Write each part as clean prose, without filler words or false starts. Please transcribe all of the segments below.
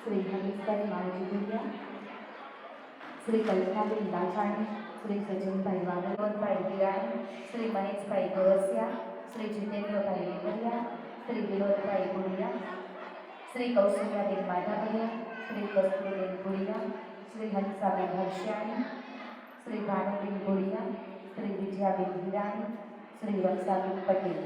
श्री हरीशભાઈ માળજીભૈયા, श्री કલ્પનાબેન દાછાણી, श्री સજનભાઈ વાઘલવનભાઈ વિરાણી, श्री મહેશભાઈ ગવસિયા, श्री જીતેન્દ્રભાઈ વેકરિયા, श्री વિનોદભાઈ ભુડિયા, श्री કૌશલ્યાબેન માધાભૈયા, श्री કસ્તુરીબેન ભુડિયા, श्री હંસાબેન હર્ષિયાણી, श्री ભાનુબેન ભુડિયા, श्री વિજયાબેન વિરાણી, श्री વંશાબેન પટેલ।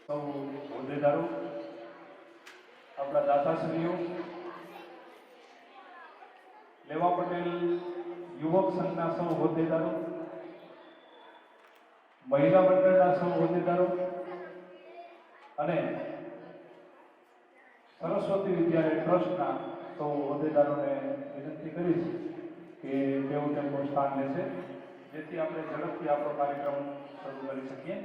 સૌ હોદ્દેદારો, આપણા દાતાશ્રીઓ, લેવા પટેલ યુવક સંઘના સૌ હોદ્દેદારો, મહિલા મંડળના સૌ હોદ્દેદારો અને સરસ્વતી વિદ્યાલય ટ્રસ્ટના સૌ હોદ્દેદારોને વિનંતી કરીશ કે તેઓ તેમનું સ્થાન લેશે, જેથી આપણે ઝડપથી આપણો કાર્યક્રમ શરૂ કરી શકીએ।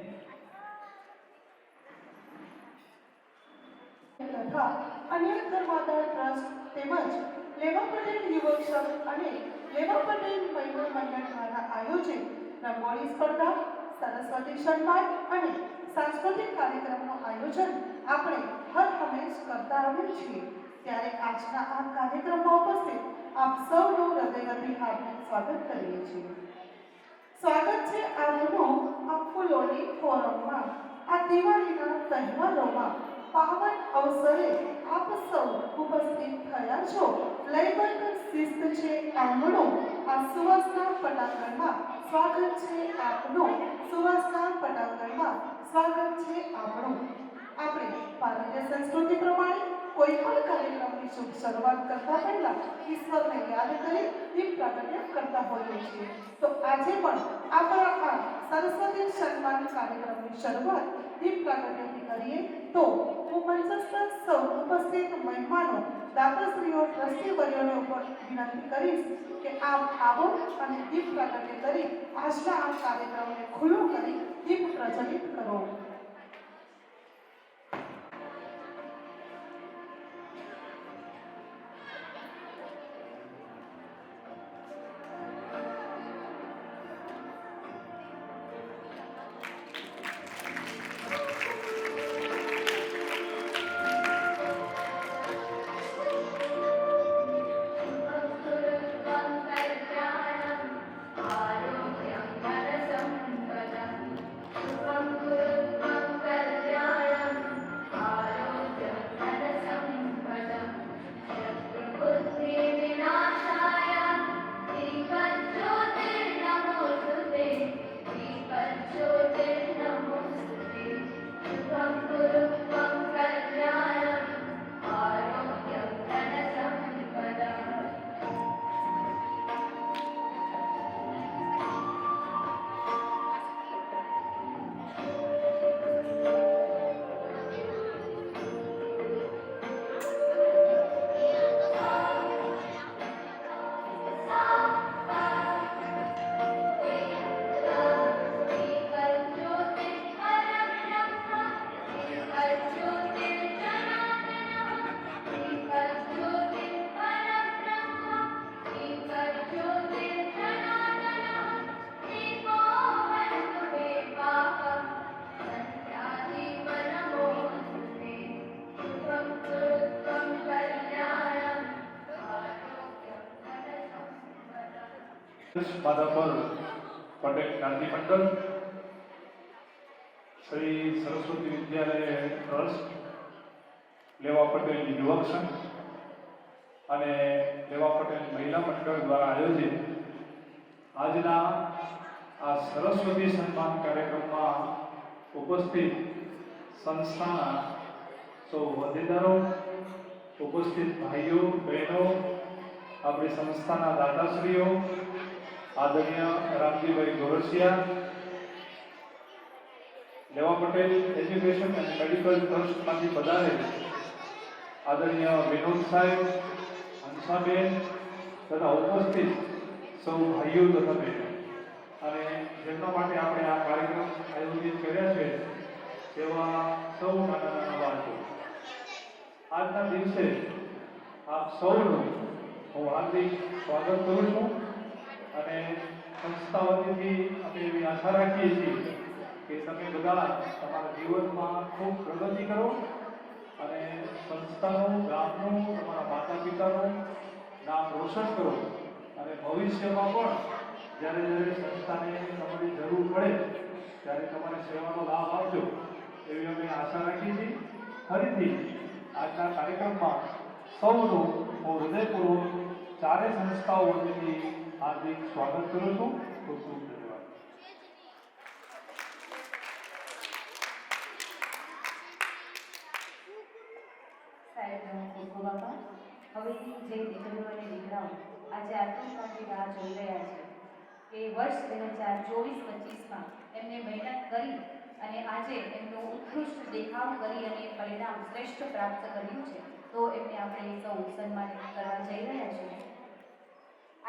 તથા અન્ય ધર્માદાય ટ્રસ્ટ તેમજ લેવા પટેલ યુવક સંઘ અને લેવા પટેલ મહિલા મંડળ દ્વારા આયોજિત રંગોળી સ્પર્ધા, સરસ્વતી સન્માન અને સાંસ્કૃતિક કાર્યક્રમનું આયોજન આપણે હર હંમેશ કરતા આવ્યા છીએ। ત્યારે આજના આ કાર્યક્રમમાં ઉપસ્થિત આપ સૌનું હૃદયથી હાર્દિક સ્વાગત કરીએ છીએ। સ્વાગત છે આજનું આ ફૂલોની ફોરમમાં, આ દિવાળીના તહેવારોમાં પાવન અવસરે આપ સૌ ઉપસ્થિત થયા છો। લયબદ્ધ શિસ્ત છે આંગણું, આ સુવાસના પટાંગણમાં સ્વાગત છે આપનું, સુવાસના પટાંગણમાં સ્વાગત છે આપણું। આપણે ભારતીય સંસ્કૃતિ પ્રમાણે કોઈ પણ કાર્યક્રમની શુભ શરૂઆત કરતા પહેલા ઈશ્વરને યાદ કરી દીપ પ્રાગટ્ય કરતા હોઈએ છીએ। તો આજે પણ આપણા આ સરસ્વતી સન્માન કાર્યક્રમની શરૂઆત દીપ પ્રાગટ્યથી કરીએ। તો હું મંચસ્થ સૌ ઉપસ્થિત મહેમાનો, દાતાશ્રીઓ, ટ્રસ્ટીવર્યોને વિનંતી કરીશ કે આપ આવો અને દીપ પ્રાગટ્ય કરી આજના આ કાર્યક્રમને ખુલ્લું કરી દીપ પ્રજ્વલિત કરો। માધાપર પટેલ જ્ઞાતિ મંડળ, શ્રી સરસ્વતી વિદ્યાલય ટ્રસ્ટ, લેવા પટેલ યુવક સંઘ અને લેવા પટેલ મહિલા મંડળ દ્વારા આયોજિત આજના આ સરસ્વતી સન્માન કાર્યક્રમમાં ઉપસ્થિત સંસ્થાના સૌ હોદ્દેદારો, ઉપસ્થિત ઉપસ્થિત ભાઈઓ બહેનો, આપણી સંસ્થાના દાતાશ્રીઓ, આદરણીય રામજીભાઈ ગોરસિયા, લેવા પટેલ એજ્યુકેશન અને મેડિકલ ટ્રસ્ટમાંથી પધારેલ આદરણીય વિનોદ સાહેબ, હંસાબેન તથા ઉપસ્થિત સૌ ભાઈઓ તથા બહેનો, અને જેમના માટે આપણે આ કાર્યક્રમ આયોજિત કર્યા છે તેવા સૌ નાના નાના બાળકો, આજના દિવસે આપ સૌનું હું હાર્દિક સ્વાગત કરું છું અને સંસ્થા વતીથી અમે એવી આશા રાખીએ છીએ કે તમે બધા તમારા જીવનમાં ખૂબ પ્રગતિ કરો અને સંસ્થાનું, ગામનું, તમારા માતા પિતાનું નામ રોશન કરો અને ભવિષ્યમાં પણ જ્યારે જ્યારે સંસ્થાને તમારી જરૂર પડે ત્યારે તમારી સેવાનો લાભ આપજો એવી અમે આશા રાખીએ છીએ. ફરીથી આજના કાર્યક્રમમાં સૌનું હું હૃદયપૂર્વક ચારે સંસ્થાઓ વતીથી હાર્દિક સ્વાગત કરું છું. ખૂબ ખૂબ ધન્યવાદ. સાહેબનો ખૂબ ખૂબ આભાર. હવે જે દીકરીઓ અને દીકરાઓ આજે આત્મહત્યાની રાહ જોઈ રહ્યા છે કે વર્ષ 2024-25માં એમને મહેનત કરી અને આજે એમનું ઉત્કૃષ્ટ દેખાવ કરી અને પરિણામ શ્રેષ્ઠ પ્રાપ્ત કર્યું છે, તો એમને આપણે સૌ સન્માનિત કરવા જઈ રહ્યા છીએ.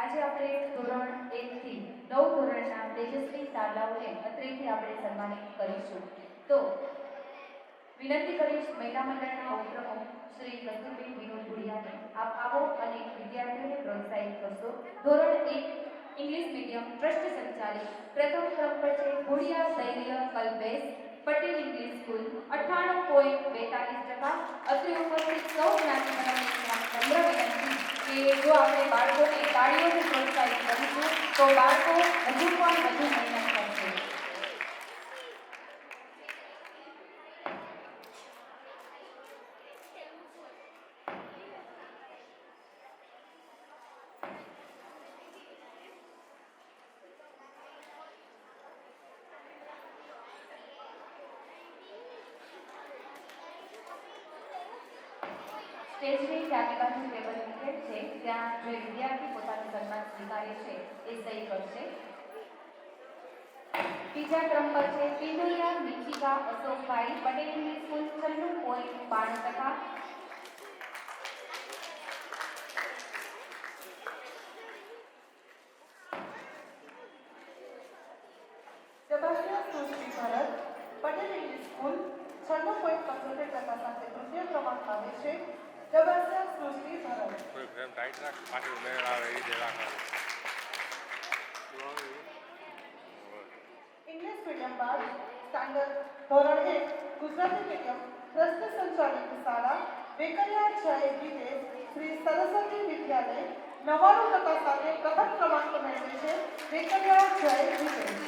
આજે આપણે ધોરણ 1 થી 9 ધોરણના તેજસ્વી તારલાઓને અત્રેથી આપણે સન્માનિત કરીશું. તો વિનંતી કરીશ મહિલા મંડળના ઉપપ્રમુખ શ્રી કસ્તુરબેન વિનોદ ભુડિયાને આપ આવો અને વિદ્યાર્થીઓને પ્રોત્સાહિત કરશો. ધોરણ 1 ઇંગ્લિશ મીડિયમ ટ્રસ્ટ સંચાલિત પ્રથમ ક્રમ પર છે ભુડિયા ધૈર્ય કલ્પેશ પટેલ ઇંગ્લિશ સ્કૂલ 98.42%. અત્રે ઉપસ્થિત સૌ જ્ઞાતિજનોને નમ્ર વિનંતી કે જો આપણે બાળકોને તાળીઓથી પ્રોત્સાહિત કરીશું તો બાળકો હજુ પણ વધુ મહેનત કરશે. સ્ટેજની ડાબી બાજુ ટેબલ મૂકેલ છે, ત્યાં જે વિદ્યાર્થી પોતાનું સન્માન સ્વીકારે છે એ સહી કરશે. બીજા ક્રમ પર છે પિંડોરિયા મિચિકા અશોકભાઈ પટેલ ઇંગ્લિશ સ્કૂલ 96.92%. જબાસિયા સુશ્રી ભરત પટેલ ઇંગ્લિશ સ્કૂલ 96.75% સાથે તૃતીય ક્રમાંક આવે છે. જબાસિયા સુશ્રી ભરત. કોઈ ફ્રેમ ટાઈટ રાખ, પાછી ઉમેર આવે એ રીતે રાખો. ઇંગ્લિશ મીડિયમ બાદ સ્ટાન્ડર્ડ ધોરણ 1 ગુજરાતી મીડિયમ ટ્રસ્ટ સંચાલિત શાળા વેકરિયા જય વિદેશ શ્રી સરસ્વતી વિદ્યાલય 99% સાથે પ્રથમ ક્રમાંક મેળવે છે. વેકરિયા જય વિદેશ.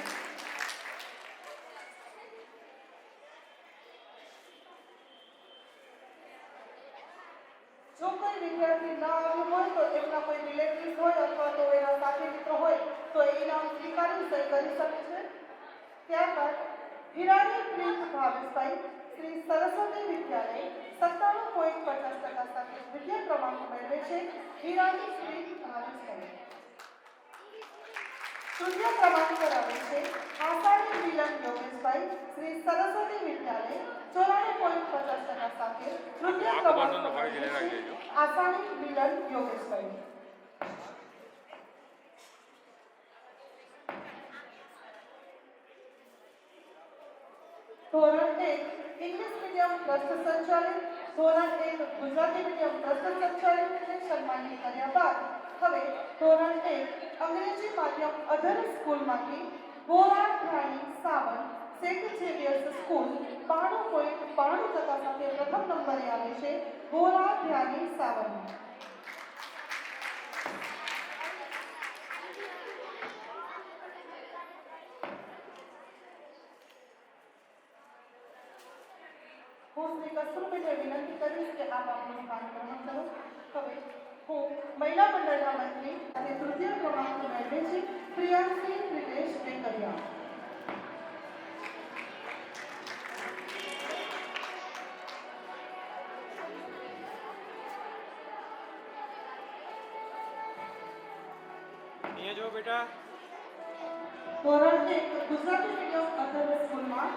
જો કોઈ વિદ્યાર્થી ન આવ્યું હોય તો એમના કોઈ રિલેટિવ્સ હોય અથવા તો એના સાથી મિત્રો હોય તો એ ઇનામ સ્વીકારી સહી કરી શકે છે. ત્યારબાદ હિરાણી પ્રિન્સ ભાવેશભાઈ શ્રી સરસ્વતી વિદ્યાલય 97.50% સાથે દ્વિતીય ક્રમાંક મેળવે છે. હિરાણી પ્રિન્સ ભાવેશભાઈ. તૃતીય ક્રમાંક પર આવે છે આષાઢી મિલન યોગેશભાઈ શ્રી સરસ્વતી વિદ્યાલય 94.50% સાથે તૃતીય ક્રમાંક મેળવે છે. આષાઢી મિલન યોગેશભાઈ. ધોરણ 1 ઇંગ્લિશ મીડિયમ ટ્રસ્ટ સંચાલિત ધોરણ 1 ગુજરાતી મીડિયમ ટ્રસ્ટ સંચાલિતને સન્માનિત કર્યા બાદ હવે ધોરણ 1 અંગ્રેજી માધ્યમ અધર સ્કૂલમાંથી ગોરા રાણી સાવંત સેન્ટ ઝેવિયર્સ સ્કૂલ 92.92% સાથે પ્રથમ નંબરે આવે છે. ગોરા રાણી સાવંત. હું શ્રી કસ્તુરબેનને વિનંતી કરીશ કે આપ આપનું સ્થાન ગ્રહણ કરો. હવે હું મહિલા મંડળના મંત્રી અને તૃતીય ક્રમાંક મેળવે છે પ્રિયાંશી પ્રિતેશ વેકરિયા. અહીંયા જો બેટા ધોરણ 1 ગુજરાતી મીડિયમ અધર સ્કૂલમાં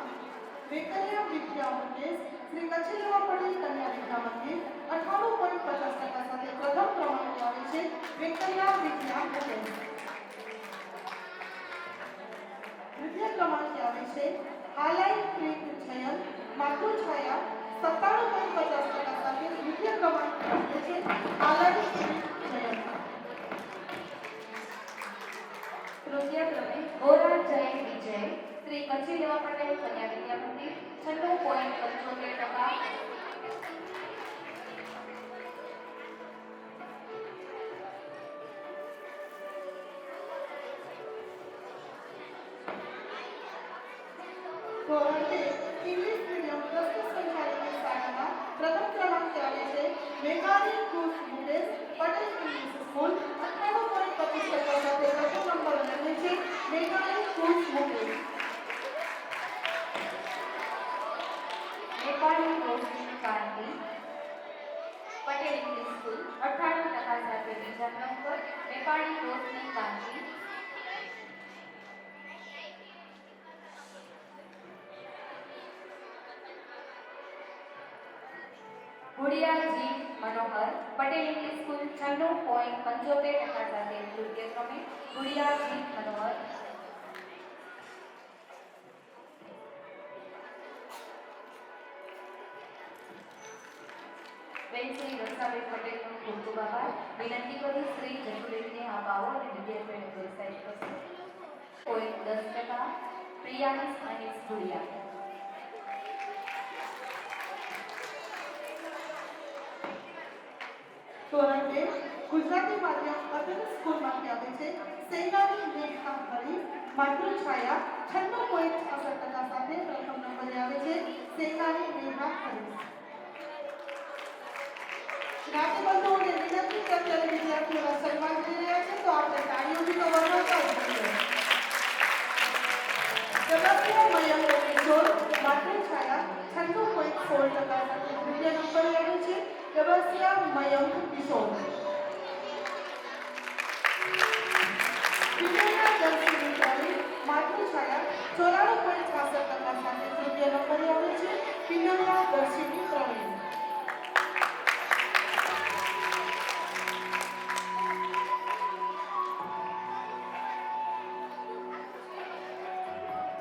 વેકરિયા વિદ્યા મંદિર શ્રી કચેરીમાં પટેલ કન્યા વિદ્યા મંદિર 98.50% સાથે પ્રથમ ક્રમાંકે આવે છે વેકરિયા વિદ્યા મંદિર. દ્વિતીય ક્રમાંકે આવે છે હાલાઈ પ્રીત જયન માતૃછાયા 97.50% સાથે દ્વિતીય ક્રમાંકે આવે છે હાલાઈ પ્રીત જયન. તૃતીય ક્રમે ગોરા જય વિજય શ્રી કચેરીવા પટેલ કન્યા વિદ્યા મંદિર 96.75%. ધોરણ 2 ઇંગ્લિશ મીડિયમ પ્રસ્તુત સંચાલિત શાળામાં પ્રથમ ક્રમાંકે આવે છે Meghali Cruz Mukesh Patel English school 98.25% સાથે પ્રથમ નંબર મેળવે છે Meghali Cruz Mukesh. Nepali Roshni Kanti Patel English school 98% સાથે બીજા ક્રમ પર. નેપાળી રોશની કાંતિ. ગુડિયાજી મનોહર પટેલ ઇંગ્લિશ સ્કૂલ 96.75% સાથે તૃતીય ક્રમે. ગુડિયાજી મનોહર. બેન શ્રી રસાબેન પટેલનો ખૂબ ખૂબ આભાર. વિનંતી કરું શ્રી જસુબેનને આપ આવો અને વિદ્યાર્થીઓને પ્રોત્સાહિત કરશો. 10%. પ્રિયાંશ અને ગુડિયા. ધોરણ 2 ગુજરાતી માધ્યમ અધર સ્કૂલમાંથી આવે છે સેનાની મેઘા હરીફ માતૃછાયા 96.66% સાથે પ્રથમ નંબરે આવે છે સેનાની મેઘા હરીફ. જ્ઞાતિબંધુઓને વિનંતી કે અત્યારે વિદ્યાર્થીઓના સન્માન કરી રહ્યા છે તો આપણે તાળીઓથી તો વધાવતા જ રહીએ. જબરદસ્ત મયંક કિશોર માતૃછાયા 96.16% સાથે દ્વિતીય નંબરે આવે છે જબરદસ્ત મયંક કિશોર. વિજયના દર્શી વિચારી માતૃછાયા 94.66% સાથે તૃતીય નંબરે આવે છે વિજયના Darshi Pravin.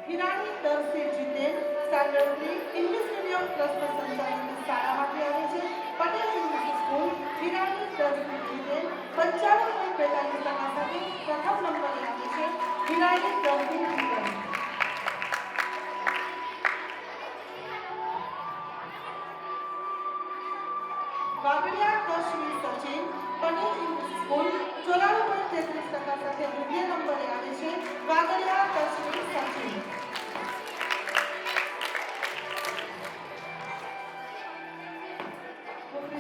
Hirani Darshi જીતેન standard 3 English medium પ્રસ્તુત સંચાલિત શાળામાંથી આવે છે પટેલ ઇંગ્લિશ સ્કૂલ. હિરાણી દર્શી જીતેન 95.42% સાથે પ્રથમ નંબરે આવે છે હિરાણી દર્શી જીતેન. વાગડિયા કશ્મી સચિન પટેલ ઇંગ્લિશ સ્કૂલ 94.33% સાથે દ્વિતીય નંબરે આવે છે વાગડિયા કશ્મી સચિન.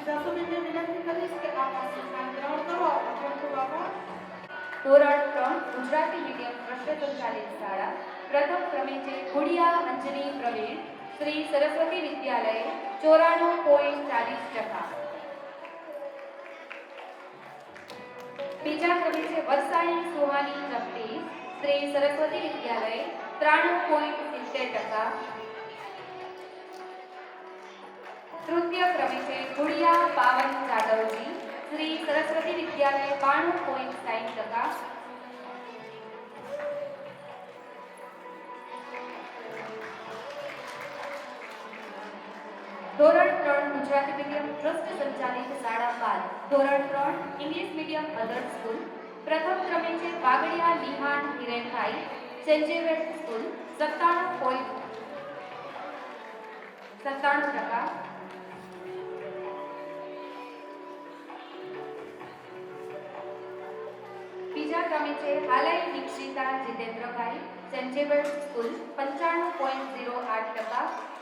જસુબેનને વિનંતી કરીશ કે આપ આ સન્માન ગ્રહણ કરો. આપનો ખૂબ ખૂબ આભાર. ધોરણ 3 ગુજરાતી મીડિયમ ટ્રસ્ટ સંચાલિત શાળા પ્રથમ ક્રમે છે ગુડિયા અંજની પ્રવીણ શ્રી સરસ્વતી વિદ્યાલય 94.40%. બીજા ક્રમે છે વરસાણી સુહાની જગદીશ શ્રી સરસ્વતી વિદ્યાલય 93.70%. તૃતીય ક્રમે છે ગુડિયા પાવન જાદવજી શ્રી સરસ્વતી વિદ્યાલય 92.60%. ધોરણ 3 ગુજરાતી મીડિયમ ટ્રસ્ટ સંચાલિત શાળા બાદ ધોરણ 3 ઇંગ્લિશ મીડિયમ અધર સ્કૂલ પ્રથમ ક્રમે છે Vagadiya Nihan Hirenbhai Saint Xavier school 97.97%. બીજા ક્રમે છે Halai Dikshita Jitendrabhai Saint Xavier school 95.08%.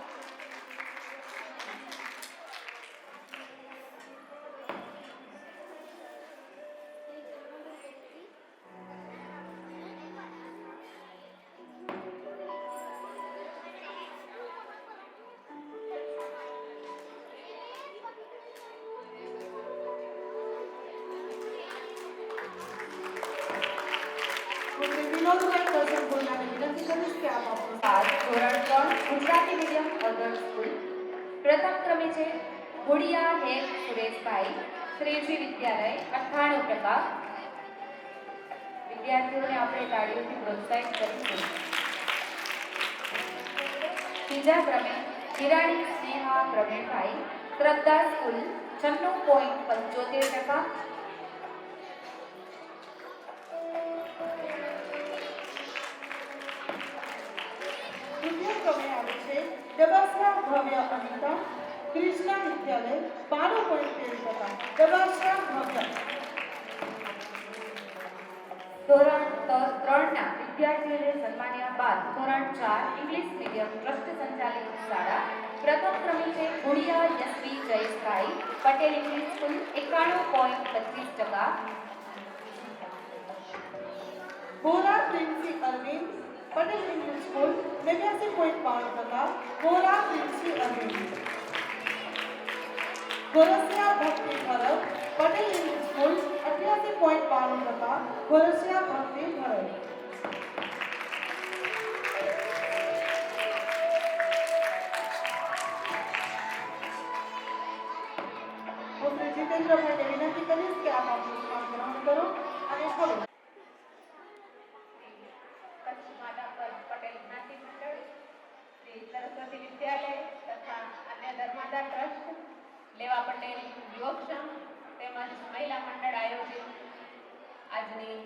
Vinodbhai Karshan બોલનાને વિનંતી કરીશ કે આપ આપણો બાદ ધોરણ 3 ગુજરાતી મીડિયમ અધર સ્કૂલ પ્રથમ ક્રમે છે ગુડિયા હેત સુરેશભાઈ શ્રીજી વિદ્યાલય 98%. વિદ્યાર્થીઓને આપણે તાળીઓથી પ્રોત્સાહિત કરીશું. બીજા ક્રમે હિરાણી સ્નેહા પ્રવીણભાઈ શ્રદ્ધા સ્કૂલ 96.75%. દ્વિતીય ક્રમે આવે છે દબાસરા ભવ્ય અનિતા કૃષ્ણા વિદ્યાલય 92.13%. દબાસરા ભવ્ય ધોરણ 3 ના વિદ્યાર્થીઓને સન્માન્યા બાદ ધોરણ 4 ઇંગ્લિશ મીડિયમ ટ્રસ્ટ સંચાલિત શાળા પ્રથમ ક્રમે છે ગુડિયા યશવી જયેશભાઈ પટેલ ઇંગ્લિશ સ્કૂલ 91.25%. બોરા પ્રિન્સી અરવિંદ પટેલ ઇંગ્લિશ સ્કૂલ 89.52%. બોરા પ્રિન્સી અરવિંદ ગોરસિયા ભક્તિ ભરત પટેલ ઇંગ્લિશ સ્કૂલ 88.92%. ગોરસિયા ભક્તિ ભરત હું શ્રી જીતેન્દ્ર માટે વિનંતી કરીશ કે આપ આપણું સ્થાન ગ્રહણ કરો અને હવે કચ્છ માધાપર પટેલ જ્ઞાતિ મંડળ શ્રી સરસ્વતી વિદ્યાલય તથા અન્ય ધર્માદા ટ્રસ્ટ લેવા પટેલ યુવક સંઘ તેમજ મહિલા મંડળ આયોજિત આજની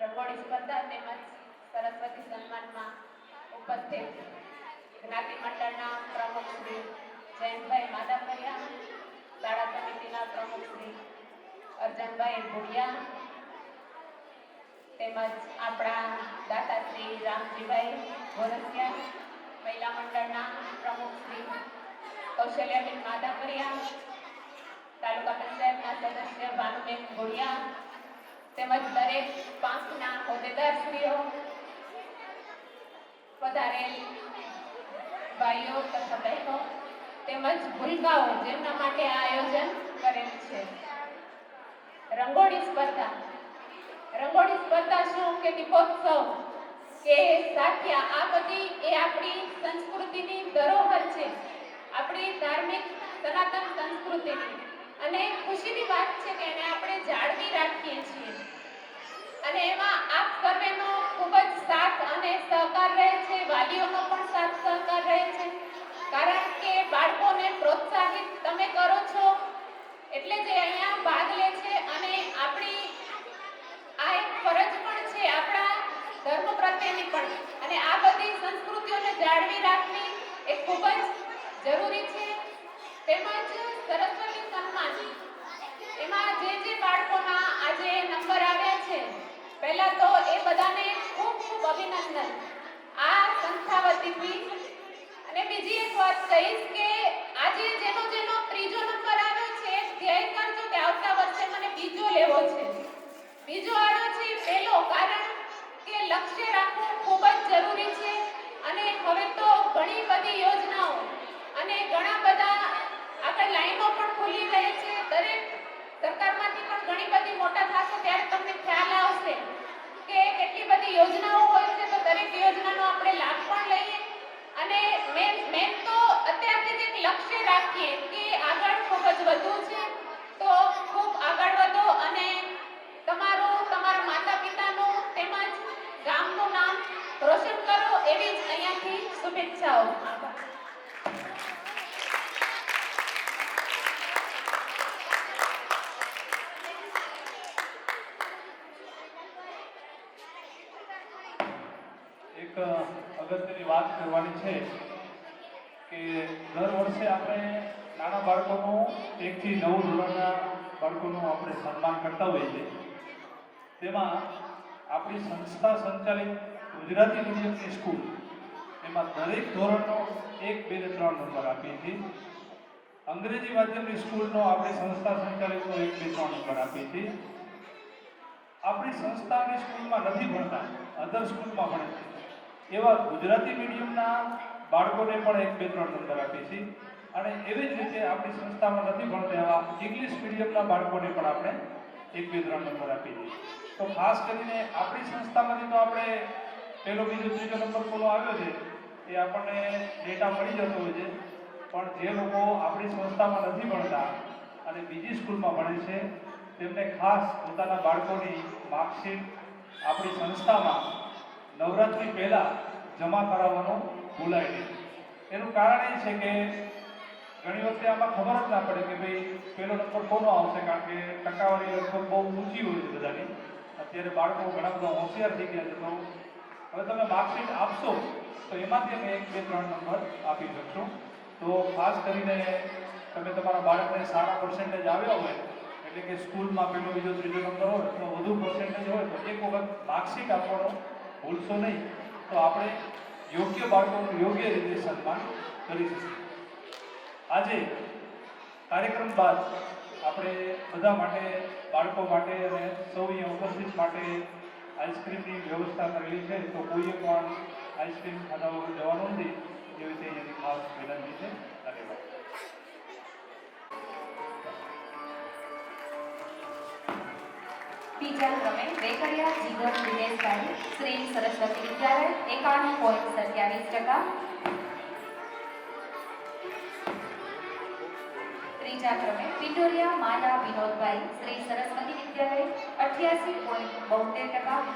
રંગોળી સ્પર્ધા તેમજ સરસ્વતી સન્માનમાં ઉપસ્થિત જ્ઞાતિ મંડળના પ્રમુખ શ્રી જયંતભાઈ માધાપરિયા, શાળા સમિતિના પ્રમુખ શ્રી અર્જનભાઈ ભુડિયા તેમજ આપણા દાતા શ્રી રામજીભાઈ ગોરસિયા, મહિલા મંડળના પ્રમુખ શ્રી કૌશલ્યાબેન માધાપરિયા, તાલુકા પંચાયતના સદસ્ય ભાનુબેન ભુડિયા તેમજ દરેક પાંખના હોદ્દેદારશ્રીઓ, પધારેલ ભાઈઓ તથા બહેનો તેમજ ભૂલકાઓ જેમના માટે આ આયોજન કરેલ છે. રંગોળી સ્પર્ધા શું કે દીપોત્સવ કે સાથિયા, આ બધી એ આપણી સંસ્કૃતિની ધરોહર છે, આપણી ધાર્મિક સનાતન સંસ્કૃતિની, અને ખુશીની વાત છે કે એને આપણે જાળવી રાખીએ છીએ. અને એમાં આપ સર્વેનો ખૂબ જ સાથ અને સહકાર રહે છે, વાલીઓનો પણ સાથ સહકાર રહે છે, કારણ કે બાળકોને પ્રોત્સાહિત તમે કરો છો એટલે જે અહીંયા ભાગ લે છે. અને આપણી આ એક ફરજ પણ છે આપણા ધર્મ પ્રત્યેની પણ, અને આ બધી સંસ્કૃતિઓને જાળવી રાખવી એ ખૂબ જ જરૂરી છે. તેમજ સરસ્વતી સન્માન, એમાં જે બાળકોના આજે નંબર આવ્યા છે, પહેલા તો એ બધાને ખૂબ ખૂબ અભિનંદન આ સંસ્થા વતીથી. અને બીજી એક વાત કહીશ કે આજે જેનો ત્રીજો નંબર આવ્યો છે, ધ્યેય કરજો કે આવતા વર્ષે મને બીજો લેવો છે. બીજો આવ્યો છે પહેલો, કારણ કે લક્ષ્ય રાખવું ખૂબ જ જરૂરી છે. અને હવે તો ઘણી બધી યોજનાઓ અને ઘણા બધા આગળ લાઈનો પણ ખુલી રહી છે. દરેક સરકારમાંથી પણ ઘણી બધી મોટા થશે ત્યારે તમને ખ્યાલ આવશે કે કેટલી બધી યોજનાઓ હોય છે. તો દરેક યોજનાનો આપણે લાભ પણ લઈએ અને મેન તો અત્યારથી જ એક લક્ષ્ય રાખીએ કે આગળ ખૂબ જ વધવું છે. તો ખૂબ આગળ વધો અને તમારા માતા પિતાનું તેમજ ગામનું નામ રોશન કરો, એવી જ અહીંયાથી શુભેચ્છાઓ. એક અગત્યની વાત કરવાની છે કે દર વર્ષે આપણે નાના બાળકોનું 1 થી 9 ધોરણના બાળકોનું આપણે સન્માન કરતા હોઈએ છીએ. તેમાં આપણી સંસ્થા સંચાલિત ગુજરાતી મીડિયમની સ્કૂલ, એમાં દરેક ધોરણનો 1, 2 ને 3 નંબર આપીએ છીએ. અંગ્રેજી માધ્યમની સ્કૂલનો આપણી સંસ્થા સંચાલિતનો 1, 2, 3 નંબર આપીએ છીએ. આપણી સંસ્થાની સ્કૂલમાં નથી ભણતા, અધર સ્કૂલમાં ભણે છે એવા ગુજરાતી મીડિયમના બાળકોને પણ 1, 2, 3 નંબર આપીએ છીએ. અને એવી જ રીતે આપણી સંસ્થામાં નથી ભણતા એવા ઇંગ્લિશ મીડિયમના બાળકોને પણ આપણે 1, 2, 3 નંબર આપીએ છીએ. તો ખાસ કરીને આપણી સંસ્થામાંથી તો આપણે પહેલો બીજો ત્રીજો નંબર કોનો આવ્યો છે એ આપણને ડેટા મળી જતો હોય છે, પણ જે લોકો આપણી સંસ્થામાં નથી ભણતા અને બીજી સ્કૂલમાં ભણે છે તેમને ખાસ પોતાના બાળકોની માર્કશીટ આપણી સંસ્થામાં નવરાત્રિ પહેલાં જમા કરાવવાનું ભૂલાય નહીં. એનું કારણ એ છે કે ઘણી વખતે આમાં ખબર જ ના પડે કે ભાઈ પહેલો નંબર કોનો આવશે, કારણ કે ટકાવારી લગભગ બહુ ઊંચી હોય છે બધાની. અત્યારે બાળકો ઘણા બધા હોશિયાર થઈ ગયા છે, તો હવે તમે માર્કશીટ આપશો તો એમાંથી અમે 1, 2, 3 નંબર આપી શકશું. તો ખાસ કરીને તમે તમારા બાળકને સારા પર્સન્ટેજ આવ્યા હોય, એટલે કે સ્કૂલમાં પહેલો બીજો ત્રીજો નંબર હોય તો વધુ પર્સન્ટેજ હોય તો એક વખત માર્કશીટ આપવાનો ભૂલશો નહીં, તો આપણે યોગ્ય બાળકોનું યોગ્ય રીતે સન્માન કરી શકીએ. આજે કાર્યક્રમ બાદ આપણે બધા માટે, બાળકો માટે અને સૌ અહીંયા ઉપસ્થિત માટે આઈસ્ક્રીમની વ્યવસ્થા કરેલી છે, તો કોઈએ પણ આઈસ્ક્રીમ ખાધા વગર જવાનું નથી, એવી રીતે એની ખાસ વિનંતી છે. ધન્યવાદ. બીજા ક્રમે વેકરિયા જીગર દિનેશભાઈ, શ્રી સરસ્વતી વિદ્યાલય 91.27%. ત્રીજા ક્રમે પિટોરિયા માયા વિનોદભાઈ, શ્રી સરસ્વતી વિદ્યાલય 88.72%.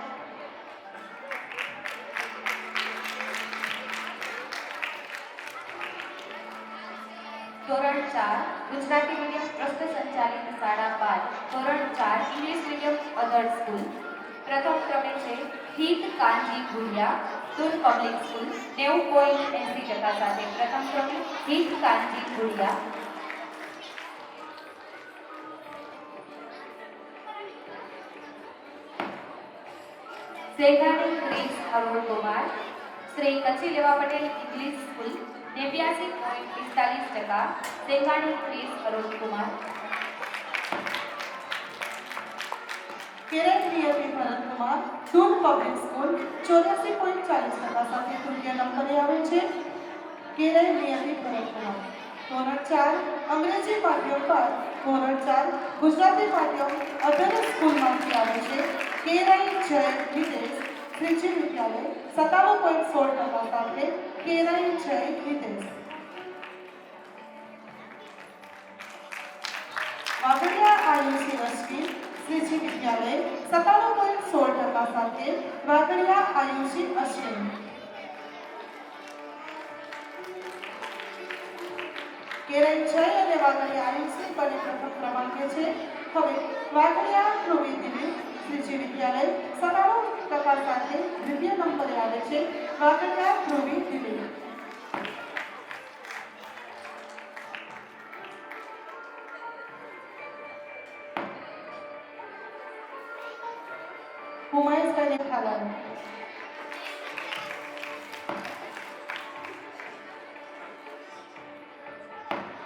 ધોરણ 4 ગુજરાતી મીડિયમ ટ્રસ્ટ સંચાલિત શાળા 5, ધોરણ 4 ઇંગ્લિશ મીડિયમ અધર સ્કૂલ. પ્રથમ ક્રમે છે હિત કાનજી ગુડિયા, તુલ પબ્લિક સ્કૂલ 90.80% સાથે પ્રથમ ક્રમે Hit Kanji Gudiya. Segani Chris Arun Kumar, Shri Kutchi Leva Patel English school 89.45%. Segani Chris Arun Kumar. Kiran Niyati Bharat Kumar, Tul public school 84.40% સાથે તૃતીય નંબરે આવે છે. કિરણ નિયતિ ભરત કુમાર. ધોરણ 4 અંગ્રેજી માધ્યમ પર, ધોરણ 4 ગુજરાતી માધ્યમ અધર સ્કૂલમાંથી આવે છે. કેરાઈ જય વિદેશ શ્રીજી વિદ્યાલય 97.16% સાથે કેરાઈ જય વિદેશ. વાઘડિયા આયુષી રશ્મિ શ્રીજી વિદ્યાલય 97.16% સાથે વાઘડિયા આયુષી અશ્વિન. કેરાઈ જય અને વાઘડિયા આયુષી બંને પ્રથમ ક્રમાંકે છે. હવે વાઘડિયા ધ્રુવી દિલીપ શ્રીજી વિદ્યાલય 97% સાથે દ્વિતીય નંબરે આવે છે. વાઘડિયા ધ્રુવી દિલીપ. હુમાયુસભાઈ ખાલાણી.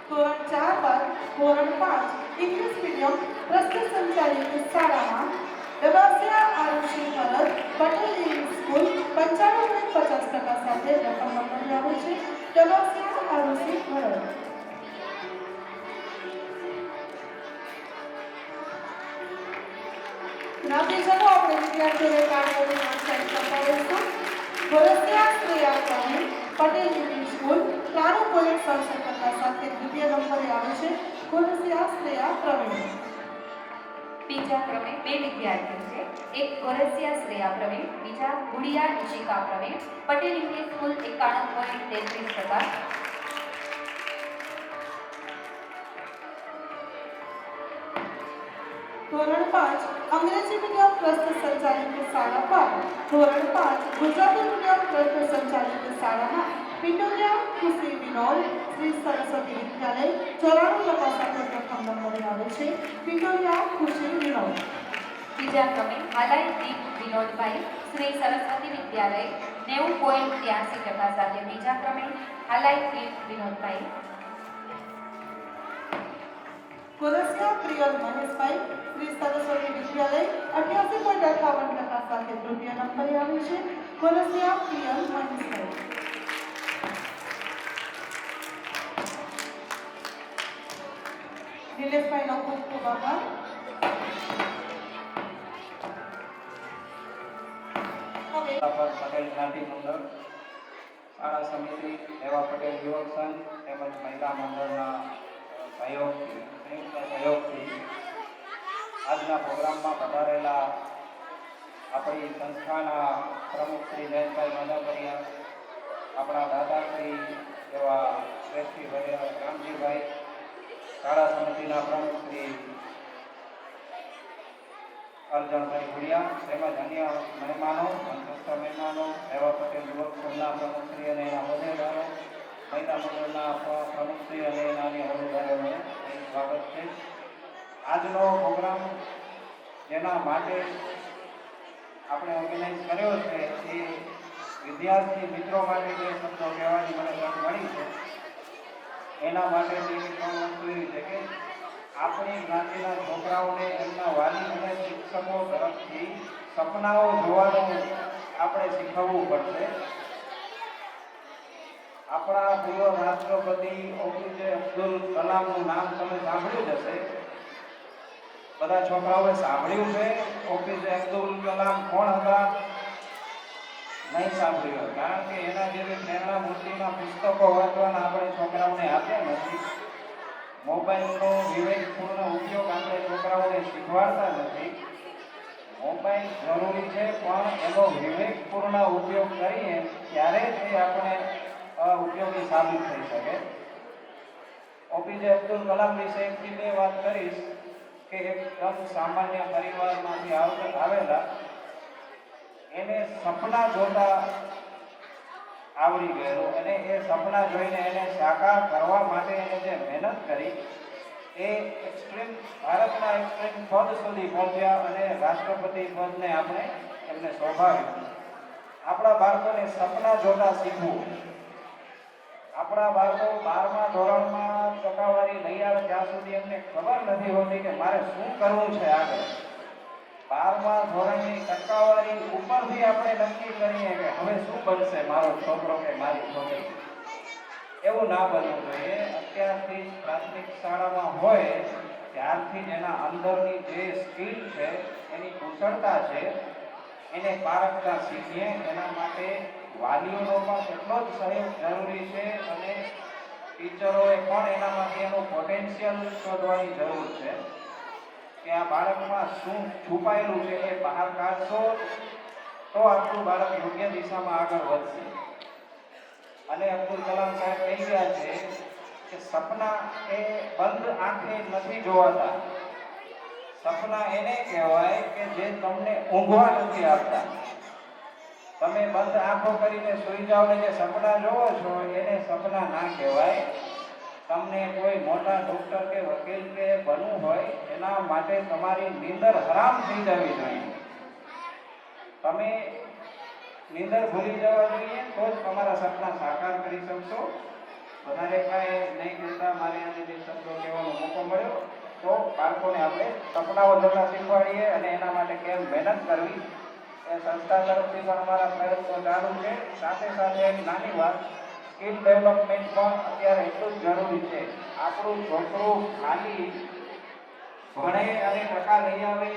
ધોરણ 4 બાદ ધોરણ 5 ઇંગ્લિશ મીડિયમ ટ્રસ્ટ સંચાલિત શાળામાં દબાસિયા આરુષી ભરત પટેલ ઇંગ્લિશ સ્કૂલ 95.50% સાથે પ્રથમ નંબરે આવે છે. દબાસિયા આરુષી ભરત. નાતીજનો આપણે વિદ્યાર્થીઓને કાર્યોની પ્રોત્સાહિત કરતા રહીશું. વરસિયા શ્રેયા પ્રવીણ પટેલ ઇંગ્લિશ સ્કૂલ 93.67% સાથે દ્વિતીય નંબરે આવે છે. વરસિયા શ્રેયા પ્રવીણ. બીજા ક્રમે બે વિદ્યાર્થીઓ છે. એક ગોરસિયા શ્રેયા પ્રવીણ, બીજા ગુડિયા ઈશિકા પ્રવીણ, પટેલ ઇંગ્લિશ સ્કૂલ 91.33%. ધોરણ 5 અંગ્રેજી મીડિયમ ટ્રસ્ટ સંચાલિત શાળા 5, ધોરણ 5 ગુજરાતી મીડિયમ ટ્રસ્ટ સંચાલિત શાળામાં પિટોરિયા ખુશી વિનોદ શ્રી સરસ્વતી વિદ્યાલય 94% સાથે પ્રથમ નંબરે આવે છે. પિટોરિયા ખુશી વિનોદ. બીજા ક્રમે હાલાઈ દીપ વિનોદભાઈ, શ્રી સરસ્વતી વિદ્યાલય 90.83% સાથે બીજા ક્રમે હાલાઈ દીપ વિનોદભાઈ. ગોરસિયા પ્રિયલ મહેશભાઈ શ્રી સરસ્વતી વિદ્યાલય 88.58% સાથે તૃતીય નંબરે આવે છે. ગોરસિયા પ્રિયલ મહેશભાઈ. નિલેશભાઈનો ખૂબ ખૂબ આભાર. પર પટેલ જ્ઞાતિ મંડળ, શાળા સમિતિ, લેવા પટેલ યુવક સંઘ તેમજ મહિલા મંડળના સહયોગથી સંયુક્ત સહયોગથી આજના પ્રોગ્રામમાં પધારેલા આપણી સંસ્થાના પ્રમુખ શ્રી જયંતભાઈ માધાપરિયા, આપણા દાદાશ્રી એવા શ્રેષ્ઠી રામજીભાઈ, શાળા સમિતિના પ્રમુખ શ્રી અર્જણભાઈ ભુડિયા તેમજ અન્ય મહેમાનો, મંચસ્થ મહેમાનો, લેવા પટેલ યુવક સંઘના પ્રમુખશ્રી અને એના હોદ્દેદારો, મહિલા મંડળના પ્રમુખશ્રી અને એના અન્ય હોદ્દેદારોને સ્વાગત છે. આજનો પ્રોગ્રામ જેના માટે આપણે ઓર્ગેનાઇઝ કર્યો છે એ વિદ્યાર્થી મિત્રો માટે જે શબ્દો કહેવાની મને તક મળી છે એના માટેની ત્રણ વસ્તુ એવી છે કે આપણી જ્ઞાતિના છોકરાઓને એમના વાલી અને શિક્ષકો તરફથી સપનાઓ જોવાનું આપણે શીખવવું પડશે. આપણા પૂર્વ રાષ્ટ્રપતિ એપીજે અબ્દુલ કલામનું નામ તમે સાંભળ્યું જ હશે. બધા છોકરાઓએ સાંભળ્યું છે એપીજે અબ્દુલ કલામ કોણ હતા? નહીં સાંભળ્યું, કારણ કે એના જેવી પ્રેરણા મૂર્તિના પુસ્તકો વાંચવાના આપણે છોકરાઓને આપ્યા નથી. મોબાઈલનો વિવેકપૂર્ણ ઉપયોગ આપણે છોકરાઓને શીખવાડતા નથી. મોબાઈલ જરૂરી છે પણ એનો વિવેકપૂર્ણ ઉપયોગ કરીએ ત્યારે જ એ આપણે ઉપયોગી સાબિત થઈ શકે. એપીજે અબ્દુલ કલામ વિશે એકથી બે વાત કરીશ કે એકદમ સામાન્ય પરિવારમાંથી આવેલા એને સપના જોતા આવડી ગયેલું અને એ સપના જોઈને એને સાકાર કરવા માટે એને જે મહેનત કરી એ ભારતના એક્સ્ટ્રીમ પદ સુધી પહોંચ્યા અને રાષ્ટ્રપતિ પદને આપણે એમને શોભાવ્યું. આપણા બાળકોને સપના જોતા શીખવું. આપણા બાળકો 12મા ધોરણમાં ટકાવારી લઈ આવે ત્યાં સુધી એમને ખબર નથી હોતી કે મારે શું કરવું છે આગળ. 12મા ધોરણની ટકાવારી ઉપરથી આપણે નક્કી કરીએ કે હવે શું બનશે મારો છોકરો કે મારી છોકરી. એવું ના બનવું જોઈએ. અત્યારથી પ્રાથમિક શાળામાં હોય ત્યારથી જ એના અંદરની જે સ્કિલ છે, એની કુશળતા છે, એને પારખતા શીખીએ. એના માટે વાલીઓનો પણ એટલો જ સહયોગ જરૂરી છે અને ટીચરોએ પણ એનામાંથી એનું પોટેન્શિયલ શોધવાની જરૂર છે કે આ બાળકમાં શું છુપાયેલું છે એ બહાર કાઢશો તો આપણું બાળક યોગ્ય દિશામાં આગળ વધશે. અને અબ્દુલ કલામ સાહેબ કહી ગયા છે કે સપના એ બંધ આંખે નથી જોવાતા. સપના એને કહેવાય કે જે તમને ઊંઘવા નથી આપતા. તમે બંધ આંખો કરીને સૂઈ જાઓ ને જે સપના જોવો છો એને સપના ના કહેવાય. તમને કોઈ મોટા ડોક્ટર કે વકીલ કે બનવું હોય એના માટે તમારી નીંદર હરામ થઈ જવી જોઈએ. તમે નીંદર ભૂલી જવા જોઈએ તો જ તમારા સપના સાકાર કરી શકશો. વધારે કાંઈ નહીં કહેતા મારે આજે જે શબ્દો કહેવાનો મોકો મળ્યો તો બાળકોને આપણે સપનાઓ જોતા શીખવાડીએ અને એના માટે કેમ મહેનત કરવી એ સંસ્થા તરફથી પણ અમારા પ્રયત્નો ચાલુ છે. સાથે સાથે એક નાની વાત, સ્કિલ ડેવલપમેન્ટ પણ અત્યારે એટલું જ જરૂરી છે. આપણું છોકરું ખાલી ભણે અને ટકા લઈ આવે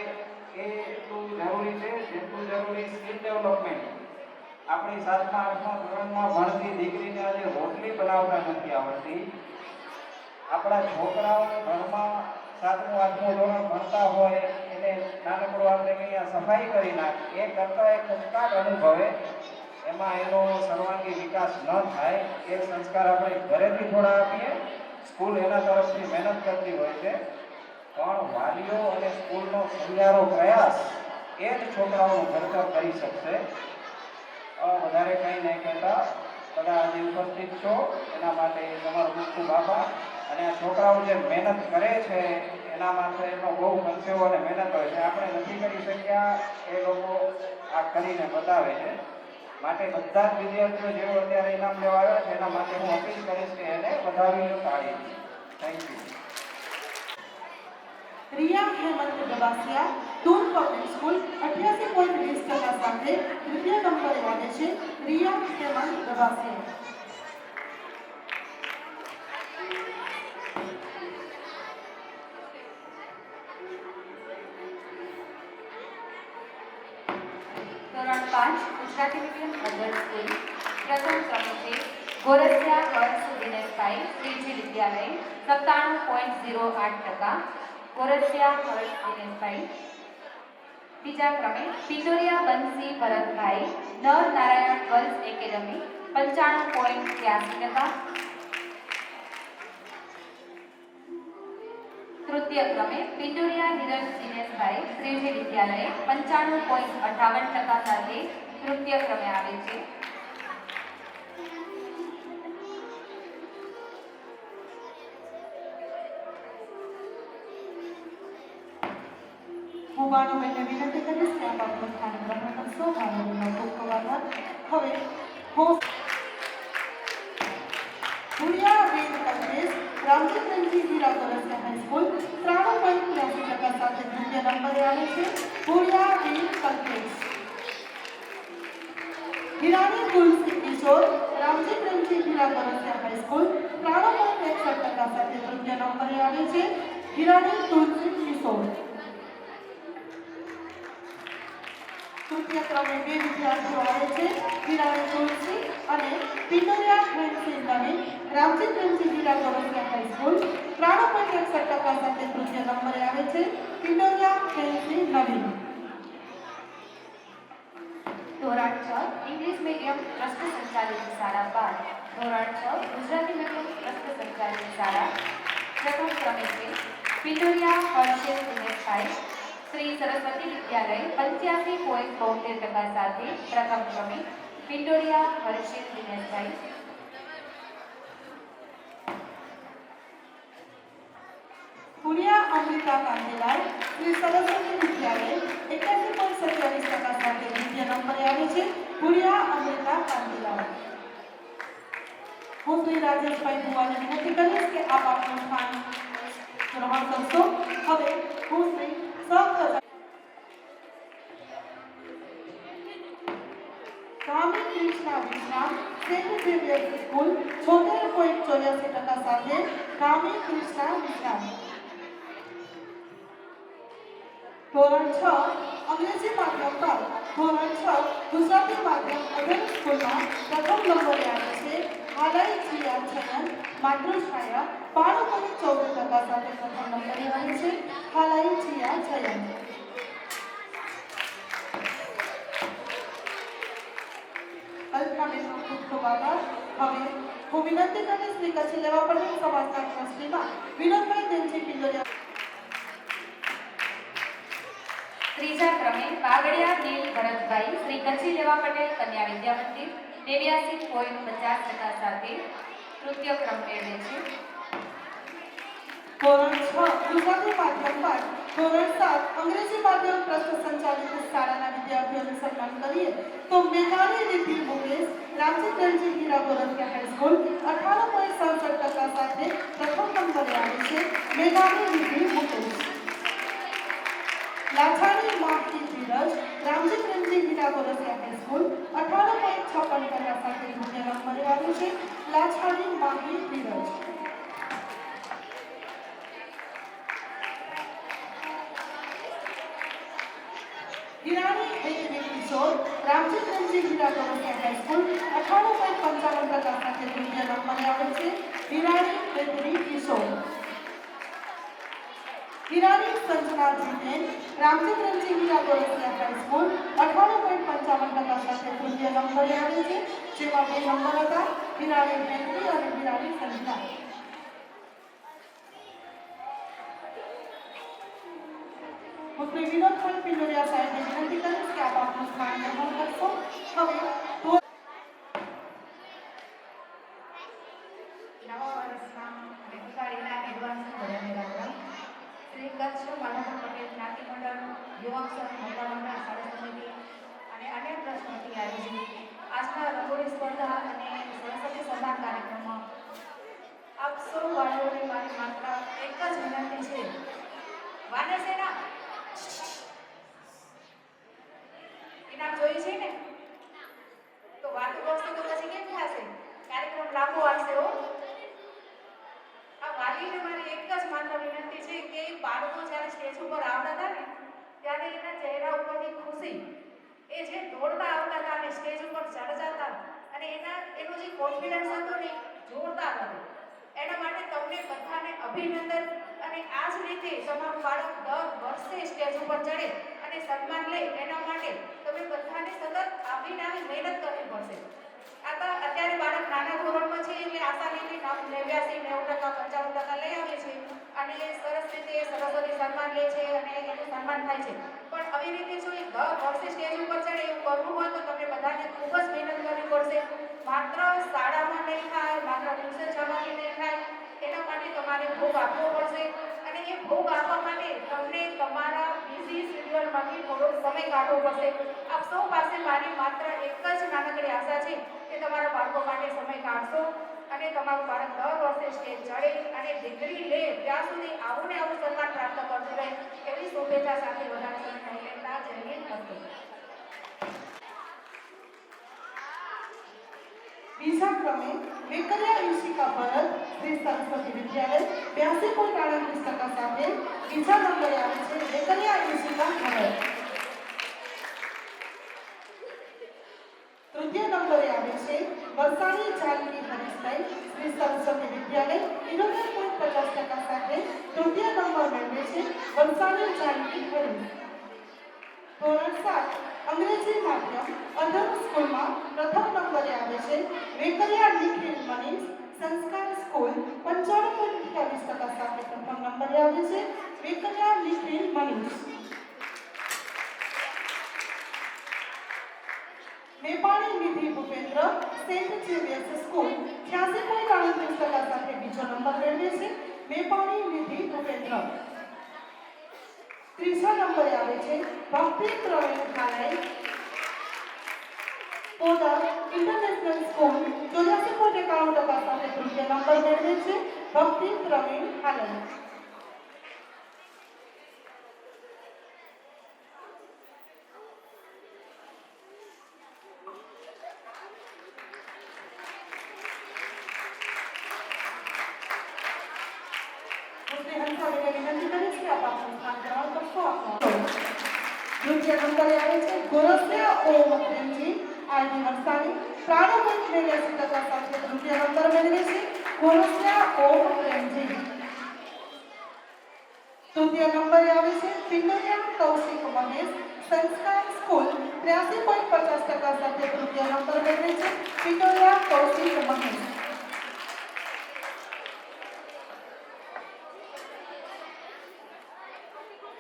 એ એટલું જરૂરી છે જેટલું જરૂરી સ્કિલ ડેવલપમેન્ટ. આપણી 7મા 8મા ધોરણમાં ભણતી દીકરીને આજે રોટલી બનાવતા નથી આવડતી. આપણા છોકરાઓને ઘરમાં 7મું 8મું ધોરણ ભણતા હોય એને નાનકડું આપણે અહીંયા સફાઈ કરી નાખ એ કરતાં એક ખચકાટ અનુભવે, એમાં એનો સર્વાંગી વિકાસ ન થાય. એ સંસ્કાર આપણે ઘરેથી થોડા આપીએ, સ્કૂલ એના તરફથી મહેનત કરતી હોય છે, પણ વાલીઓ અને સ્કૂલનો સહિયારો પ્રયાસ એ જ છોકરાઓનું ઘડતર કરી શકશે. વધારે કંઈ નહીં કહેતા બધા આજે ઉપસ્થિત છો એના માટે તમારો ખૂબ ખૂબ આભાર. અને આ છોકરાઓ જે મહેનત કરે છે એના માટે એનો બહુ પરસેવો અને મહેનત હોય છે. આપણે નથી કરી શક્યા એ લોકો આ કરીને બતાવે છે. માટે બધા જ વિદ્યાર્થીઓ જેઓ અત્યારે ઇનામ લેવા આવ્યા છે એના માટે હું અપીલ કરીશ કે એને વધાવી તાળી. Thank you. Riya Hemant Gabasiya, Doon public school 88.20% સાથે તૃતીય નંબરે આવે છે. રિયા હેમંત ગબાસિયા. ધોરણ 5 ગુજરાતી મીડિયમ અધર સ્કૂલ પ્રથમ ક્રમે છે ગોરસિયા હર્ષ દિનેશભાઈ શ્રીજી વિદ્યાલય 97.08%. ગોરસિયા હર્ષ દિનેશભાઈ. બીજા ક્રમે પિંડોરિયા બંસી ભરતભાઈ નર નારાયણ ગર્લ્સ એકેડમી 95.83%. તૃતીય ક્રમે પિંડોરિયા હિરલ દિનેશભાઈ શ્રીજી વિદ્યાલય 95.58% સાથે તૃતીય ક્રમે આવે છે. હું બાનુબેનને વિનંતી કરીશ કે આપ આપનું સ્થાન ગ્રહણ કરશો. બાનુબેનનો ખૂબ ખૂબ આભાર. હવે હું ભુડિયા વેદ કલ્પેશ રામજી પ્રેમજી હીરા ગોરસિયા હાઈસ્કૂલ 93.83% સાથે દ્વિતીય નંબરે આવે છે. ભુડિયા વેદ કલ્પેશ. હિરાણી તુલસી કિશોર રામજી પ્રેમજી હીરા ગોરસિયા હાઈસ્કૂલ 93.61% સાથે તૃતીય નંબરે આવે છે. હિરાણી તુલસી કિશોર. તૃતીય ક્રમે બે વિદ્યાર્થીઓ આવે છે. હિરાણી તુલસી અને પિંડોરિયા ફ્રેન્ડસી નવીન રામજી પ્રેમજી હીરા ગોરસિયા હાઈસ્કૂલ 93.61% સાથે તૃતીય નંબરે આવે છે. પિંડોરિયા ફ્રેન્ડસી નવીન. ધોરણ 6 ઇંગ્લિશ મીડિયમ ટ્રસ્ટ સંચાલિત શાળા 12. ધોરણ 6 ગુજરાતી મીડિયમ ટ્રસ્ટ સંચાલિત શાળા પ્રથમ ક્રમે છે પિંડોરિયા હર્ષેલ દિનેશભાઈ શ્રી સરસ્વતી વિદ્યાલય 85.72% સાથે પ્રથમ ક્રમે પિંડોરિયા હર્ષેલ દિનેશભાઈ. ભુડિયા અમૃતા કાંતિલાલ શ્રી સરસ્વતી વિદ્યાલય 81.27% સાથે દ્વિતીય નંબરે આવે છે. ભુડિયા અમૃતા કાંતિલાલ. હું શ્રી રાજેશભાઈ ભુવાને વિનંતી કરીશ કે આપ આપનું સ્થાન ગ્રહણ કરશો. હવે હું શ્રી કામી કૃષ્ણા વિશ્રામ સેન્ટ ઝેવિયર સ્કૂલ 76.84% સાથે કામી કૃષ્ણા વિશ્રામ. ધોરણ 6 અંગ્રેજી માધ્યમ પર ધોરણ 6 ગુજરાતી માધ્યમ અધર સ્કૂલમાં પ્રથમ નંબરે આવે છે. હાલાઈ જીયા છયન માતૃછાયા 92.14% સાથે પ્રથમ નંબરે આવે છે. હાલાઈ જીયા છયન. કલ્પનાબેનનો ખૂબ ખૂબ આભાર. હવે હું વિનંતી કરીશ શ્રી કચ્છી લેવા પટેલ સમાજના ટ્રસ્ટીમાં વિનોદભાઈ દેવજી પિંડોરિયા. ત્રીજા ક્રમે બાગડિયા નીલ ભરતભાઈ શ્રી કચ્છી લેવા પટેલ કન્યા વિદ્યા મંદિર 89.50% સાથે તૃતીય ક્રમ મેળવે છે. ધોરણ 6 ગુજરાતી માધ્યમ પર ધોરણ 7 અંગ્રેજી માધ્યમ ટ્રસ્ટ સંચાલિત શાળાના વિદ્યાર્થીઓનું સન્માન કરીએ તો મેઘાણી રિદ્ધિ મુકેશ રામજી પ્રેમજી હીરા ગોરસિયા હાઈસ્કૂલ 18.67% સાથે પ્રથમ નંબરે આવે છે. મેઘાણી રિદ્ધિ મુકેશ. લાછાણી માહી ધીરજ રામજી પ્રેમજી હીરા ગોરસિયા હાઈસ્કૂલ 18.56% સાથે દ્વિતીય નંબરે આવે છે. લાછાણી માહી ધીરજ. હિરાણી હેતવી કિશોર રામજી પ્રેમજી હીરા ગોરસિયા હાઈસ્કૂલ 98.55% સાથે દ્વિતીય નંબરે આવે છે. હિરાણી હેતવી કિશોર. હિરાણી સંજના જીતેન રામજી પ્રેમજી હીરા ગોરસિયા હાઈસ્કૂલ 98.55% સાથે તૃતીય નંબરે આવે છે. જેમાં બે નંબર હતા હિરાણી હેતવી અને હિરાણી સંજના. હું શ્રી વિનોદભાઈ પિંડોરિયા સાહેબને વિનંતી કરીશ કે આપ આપનું સ્થાન ગ્રહણ કરશો. હવે નવા વર્ષના દિવાળીના એડવાન્સ બધાને રામ. શ્રી કચ્છ માધવપુર પટેલ જ્ઞાતિ મંડળ યુવક સંઘ મહિલા મંડળ શાળા સમિતિ અને અન્ય ટ્રસ્ટમાંથી આયોજિત આજના રંગોળી સ્પર્ધા અને સરસ્વતી સન્માન કાર્યક્રમમાં આપ સૌ વાલીઓને મારી માત્ર એક જ વિનંતી છે. વાને છે ના ઇનામ જોઈ છે ને તો વાતો કરશો તો પછી કેમ થશે? કાર્યક્રમ લાંબો આવશે હો. આ વાલીને મારી એક જ માત્ર વિનંતી છે કે બાળકો જ્યારે સ્ટેજ ઉપર આવતા હતા ને ત્યારે એના ચહેરા ઉપરની ખુશી એ જે દોડતા આવતા એનો જે કોન્ફિડન્સ હતો ને જોરદાર હતો. એના માટે તમને બધાને અભિનંદન. અને આ જ રીતે તમારું બાળક દર વર્ષે સ્ટેજ ઉપર ચડે અને સન્માન લે એના માટે તમે બધાને સતત આવીને મહેનત કરવી પડશે. અત્યારે બાળક નાના ધોરણમાં છે એટલે આશા રીતે 89, 90%, 95% લઈ આવે છે અને સરસ રીતે સરસ્વતી સન્માન લે છે અને એનું સન્માન થાય છે. પણ આવી રીતે જો એ દર વર્ષે સ્ટેજ ઉપર ચડે એવું કરવું હોય તો તમને બધાને ખૂબ જ મહેનત કરવી પડશે. માત્ર શાળામાં નહીં થાય, માત્ર ટ્યુશન જવાથી નહીં થાય, એના માટે તમારે ભોગ આપવો પડશે. અને એ ભોગ આપવા માટે તમને તમારા બિઝી શેડ્યુલમાંથી થોડો સમય કાઢવો પડશે. આપ સૌ પાસે મારી માત્ર એક જ નાનકડી આશા છે કે તમારા બાળકો માટે સમય કાઢશો અને તમારું બાળક દર વર્ષે સ્ટેજ ચડે અને ડિગ્રી લે ત્યાં સુધી આવું ને આવું સન્માન પ્રાપ્ત કરતું રહે એવી શુભેચ્છા સાથે વધારે સમય નહીં લેતા. જય હિન્દ, અસ્તુ. બીજા ક્રમે વેકરિયા ઈશિકા ભરત શ્રી સરસ્વતી વિદ્યાલય 82.38% સાથે બીજા નંબરે આવે છે વેકરિયા ઈશિકા ભરત. તૃતીય નંબરે આવે છે વરસાણી જાનકી હરીશભાઈ શ્રી સરસ્વતી વિદ્યાલય 71.50% સાથે તૃતીય નંબર મેળવે છે વરસાણી જાનકી હરીશ. ધોરણ 7 અંગ્રેજી માધ્યમ અધર સ્કૂલમાં પ્રથમ નંબરે આવે છે વેકરિયા નિખિલ મનીષ સંસ્કાર સ્કૂલ 95.28% સાથે પ્રથમ નંબરે આવે છે વેકરિયા નિખિલ મનીષ. મેપાણી નિધિ ભૂપેન્દ્ર સેન્ટ ઝેવિયર્સ સ્કૂલ 86.38% સાથે બીજો નંબર મેળવે છે મેપાણી નિધિ ભૂપેન્દ્ર. ત્રીજા નંબરે આવે છે ભક્તિ પ્રવીણ ખાનાઈ પોદર ઇન્ટરનેશનલ સ્કૂલ 84.91% સાથે તૃતીય નંબર મેળવે છે ભક્તિ પ્રવીણ ખાનાઈ. તૃતીય નંબરે આવે છે ગોરસિયા ઓમ પ્રેમજી આરડી વરસાણી 93.82% સાથે તૃતીય નંબર મેળવે છે ગોરસિયા ઓમ પ્રેમજી. તૃતીય નંબરે આવે છે પિંડોરિયા કૌશિક મહેશ સંસ્કાર સ્કૂલ 83.50% સાથે તૃતીય નંબર મેળવે છે પિંડોરિયા કૌશિક મહેશ.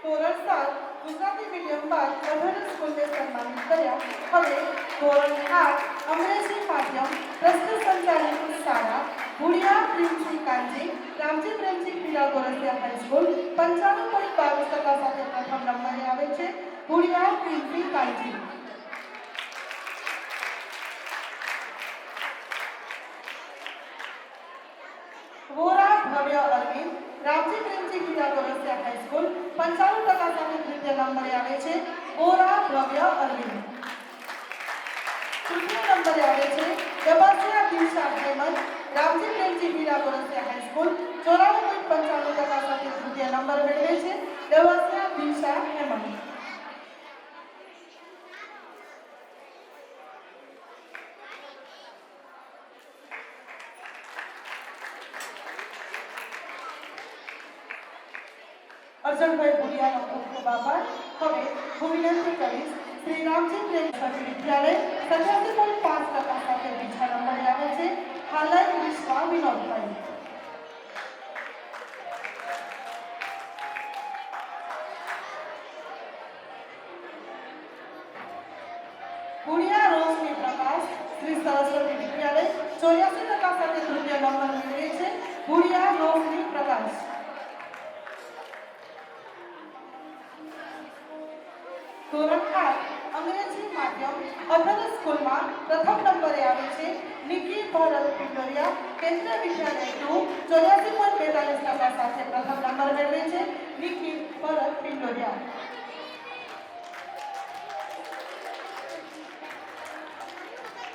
ધોરણ 7 ગુજરાતી મીડિયમ બાદ અધર સ્કૂલને સન્માનિત કર્યા. હવે ધોરણ 8 અંગ્રેજી માધ્યમ ટ્રસ્ટ સંચાલિત શાળા ભુડિયા પ્રિન્સી કાંજી રામજી પ્રેમજી પીલા ગોરસિયા હાઈસ્કૂલ 95.22% સાથે પ્રથમ નંબરે આવે છે ભુડિયા પ્રિન્સી કાંજી. વોરા ભવ્ય અરવિંદ રામજી પ્રેમજી પીલા ગોરસિયા હાઈસ્કૂલ 95% સાથે તૃતીય નંબરે આવે છે વોરા ભવ્ય અરવિંદ. તૃતીય નંબરે આવે છે દબાસિયા દિશા હેમંત રામજી પ્રેમજી પીલા ગોરસિયા હાઈસ્કૂલ 94.95% સાથે તૃતીય નંબર મેળવે છે દબાસિયા દિશા હેમંત. અર્જનભાઈ ભુડિયાનો ખૂબ ખૂબ આભાર. હવે હું વિનંતી કરીશ શ્રી રામજી પ્રેમજી વિદ્યાલય 87.5% સાથે બીજા નંબરે આવે છે હાલાઈ વિશ્વા વિનોદભાઈ. ભુડિયા રોશની પ્રકાશ શ્રી સરસ્વતી વિદ્યાલય 84% સાથે તૃતીય નંબર મેળવે છે ભુડિયા રોશની પ્રકાશ. ધોરણ 8 અંગ્રેજી માધ્યમ અધર સ્કૂલમાં પ્રથમ નંબરે આવે છે નિકી ભરત પિંડોરિયા કેન્દ્રીય વિદ્યાલય 2 84.42% સાથે પ્રથમ નંબર મેળવે છે નિકી ભરત પિંડોરિયા.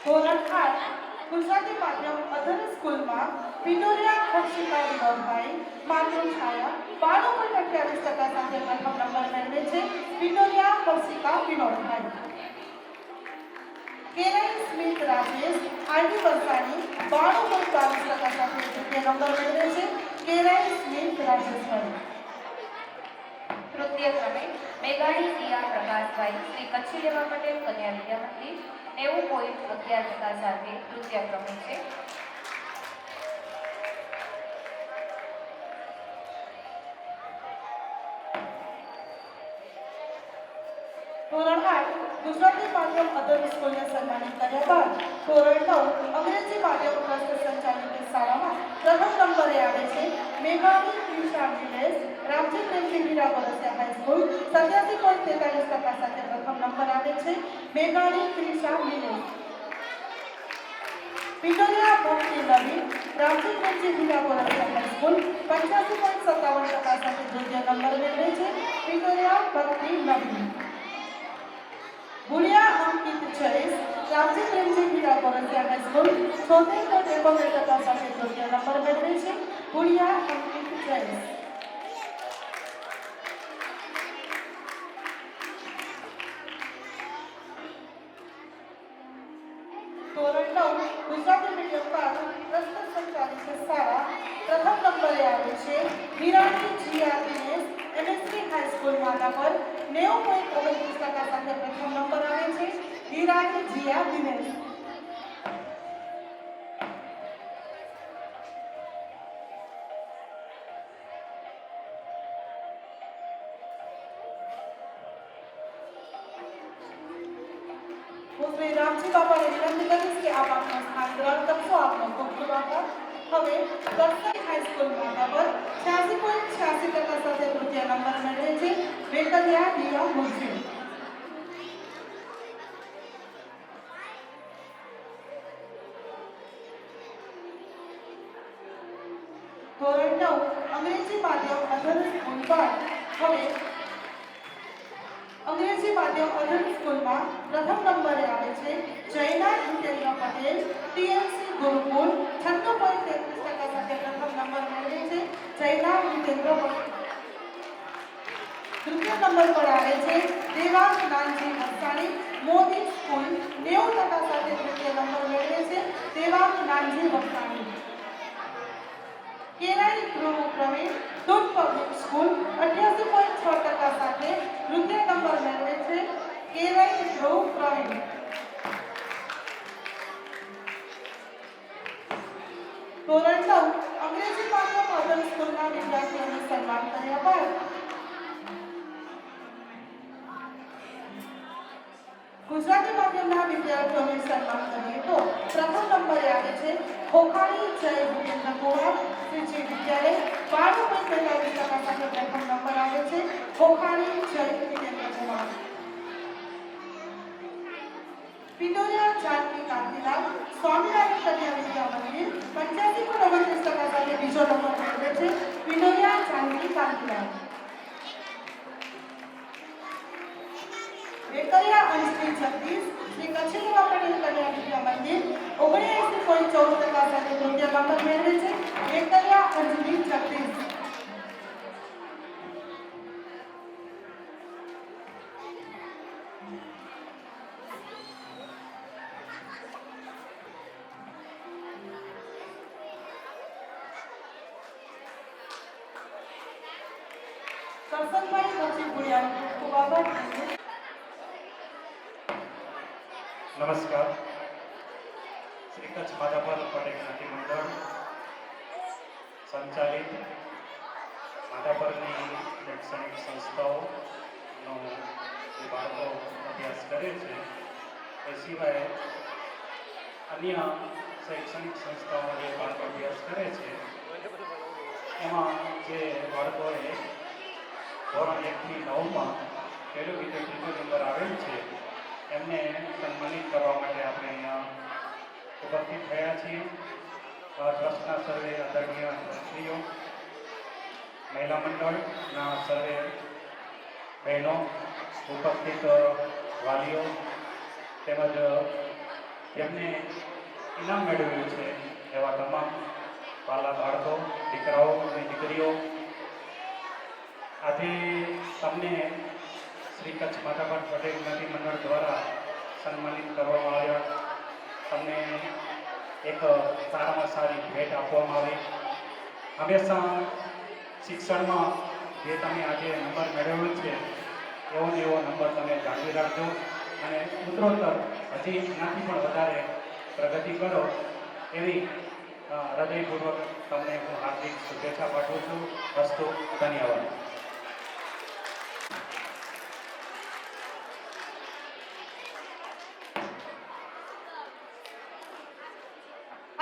ધોરણ 8 ગુજરાતી માધ્યમ અધર સ્કૂલમાં પિંડોરિયા હર્ષિકા વિનોદભાઈ માતૃ છાયા 92.28% સાથે પ્રથમ નંબર મેળવે છે પિંડોરિયા હર્ષિકા વિનોદભાઈ. કેરાઈ સ્મિત રાજેશ આરડી વરસાણી 92.40% સાથે તૃતીય નંબર મેળવે છે. કેરાઈ સ્મિત રાજેશભાઈ. તૃતીય ક્રમે મેઘાણી સિયા પ્રકાશભાઈ શ્રી કચ્છી લેવા પટેલ કન્યા વિદ્યા મંદિર 90.11% સાથે તૃતીય ક્રમે છે. ધોરણ 8 ગુજરાતી માધ્યમ અધર સ્કૂલને સન્માનિત કર્યા બાદ ધોરણ 9 અંગ્રેજી માધ્યમ ટ્રસ્ટ સંચાલિત શાળામાં પ્રથમ નંબરે આવે છે મેઘાણી ક્રિશા વિલેજ રામજી પ્રેમજી મીરા વરસિયા હાઈસ્કૂલ 87.43% સાથે પ્રથમ નંબર આવે છે મેઘાણી ક્રિશા વિલેજ. પિંડોરિયા ભક્તિ નવીન રામજી પ્રેમજી મીરા વરસિયા હાઈસ્કૂલ 85.57% સાથે દ્વિતીય નંબર મેળવે છે પિંડોરિયા ભક્તિ નવીન. ગુડિયા અંકિત જયેશ રામજી પ્રેમજી મીરા વરસિયા હાઈસ્કૂલ 76.71% સાથે તૃતીય નંબર મેળવે છે ગુડિયા અંકિત જયેશ. ધોરણ 9 ગુજરાતી મીડિયમ બાદ ટ્રસ્ટ સંચાલિત શાળા પ્રથમ નંબરે આવે છે Virani GR Dinesh MSc high school Madhapar 90.29% સાથે પ્રથમ નંબર આવે છે વિરાણી જીઆર દિનેશ. હું શ્રી રામજી બાપાને વિનંતી કરીશ કે આપ આપનું સ્થાન ગ્રહણ કરશો. આપનો ખૂબ ખૂબ આભાર. હવે સરકારી હાઈસ્કૂલ માધાપર 86.86% સાથે તૃતીય નંબર મેળવે છે વેકલિયા દિયા મુર્શી. ધોરણ 9 અંગ્રેજી માધ્યમ અધર સ્કૂલ બાદ હવે અંગ્રેજી માધ્યમ અધર સ્કૂલમાં પ્રથમ નંબરે આવે છે જયના જીતેન્દ્ર પટેલ ટીએમસી ગુરુકુળ 96.33% સાથે પ્રથમ નંબર મેળવે છે જયના જીતેન્દ્ર પટેલ. તૃતીય નંબર પર આવે છે દેવાંગ નાનજી વસાણી મોદી સ્કૂલ 90% સાથે તૃતીય નંબર મેળવે છે દેવાંગ નાનજી વસાણી. કેરાઈ ધ્રુવ પ્રવીણ દૂધ પબ્લિક સ્કૂલ 88.6% સાથે તૃતીય નંબર મેળવે છે કેરાઈ ધ્રુવ પ્રવીણ. ધોરણ 9 અંગ્રેજી માધ્યમ અધર સ્કૂલના વિદ્યાર્થીઓને સન્માન કર્યા બાદ ગુજરાતી માધ્યમના વિદ્યાર્થીઓને સન્માન કરીએ તો પ્રથમ નંબરે આવે છે ખોખાણી જય ભૂપેન્દ્ર કુમાર શ્રીજી વિદ્યાલય 92.43% સાથે પ્રથમ નંબર આવે છે ખોખાણી જય ભૂપેન્દ્ર કુમાર. પિંડોરિયા જાનકી કાંતિલાલ સ્વામિનારાયણ કન્યા વિદ્યા મંદિર 85.29% સાથે બીજો નંબર મેળવે છે પિંડોરિયા જાનકી કાંતિલાલ. વેકરિયા અંજલિ જગદીશ શ્રી કચ્છી લેવા પટેલ કન્યા વિદ્યા મંદિર 79.14% સાથે તૃતીય નંબર મેળવે છે વેકરિયા અંજલિ જગદીશ. કરસનભાઈ મોચીપુરિયા ખૂબ આભાર. નમસ્કાર. શ્રી કચ્છ માધાપર પટેલ જ્ઞાતિ મંડળ સંચાલિત માધાપરની શૈક્ષણિક સંસ્થાઓનો જે બાળકો અભ્યાસ કરે છે એ સિવાય અન્ય શૈક્ષણિક સંસ્થાઓમાં જે બાળકો અભ્યાસ કરે છે એમાં જે બાળકોએ ધોરણ 1 થી 9માં પહેલો બીજો ત્રીજો નંબર આવેલ છે એમને સન્માનિત કરવા માટે આપણે અહીંયા ઉપસ્થિત થયા છીએ. ટ્રસ્ટના સર્વે આદરણીય ટ્રસ્ટીઓ, મહિલા મંડળના સર્વે બહેનો, ઉપસ્થિત વાલીઓ તેમજ જેમને ઇનામ મેળવ્યું છે એવા તમામ વાલા બાળકો, દીકરાઓ અને દીકરીઓ, આજે તમને શ્રી કચ્છ માધાપર પટેલ જ્ઞાતિ મંડળ દ્વારા સન્માનિત કરવામાં આવ્યા. તમને એક સારામાં સારી ભેટ આપવામાં આવી. હંમેશા શિક્ષણમાં જે તમે આજે નંબર મેળવ્યો છે એવો ને એવો નંબર તમે જાળવી રાખજો અને ઉત્તરોત્તર હજી એનાથી પણ વધારે પ્રગતિ કરો એવી હૃદયપૂર્વક તમને હું હાર્દિક શુભેચ્છા પાઠવું છું. અસ્તુ. ધન્યવાદ.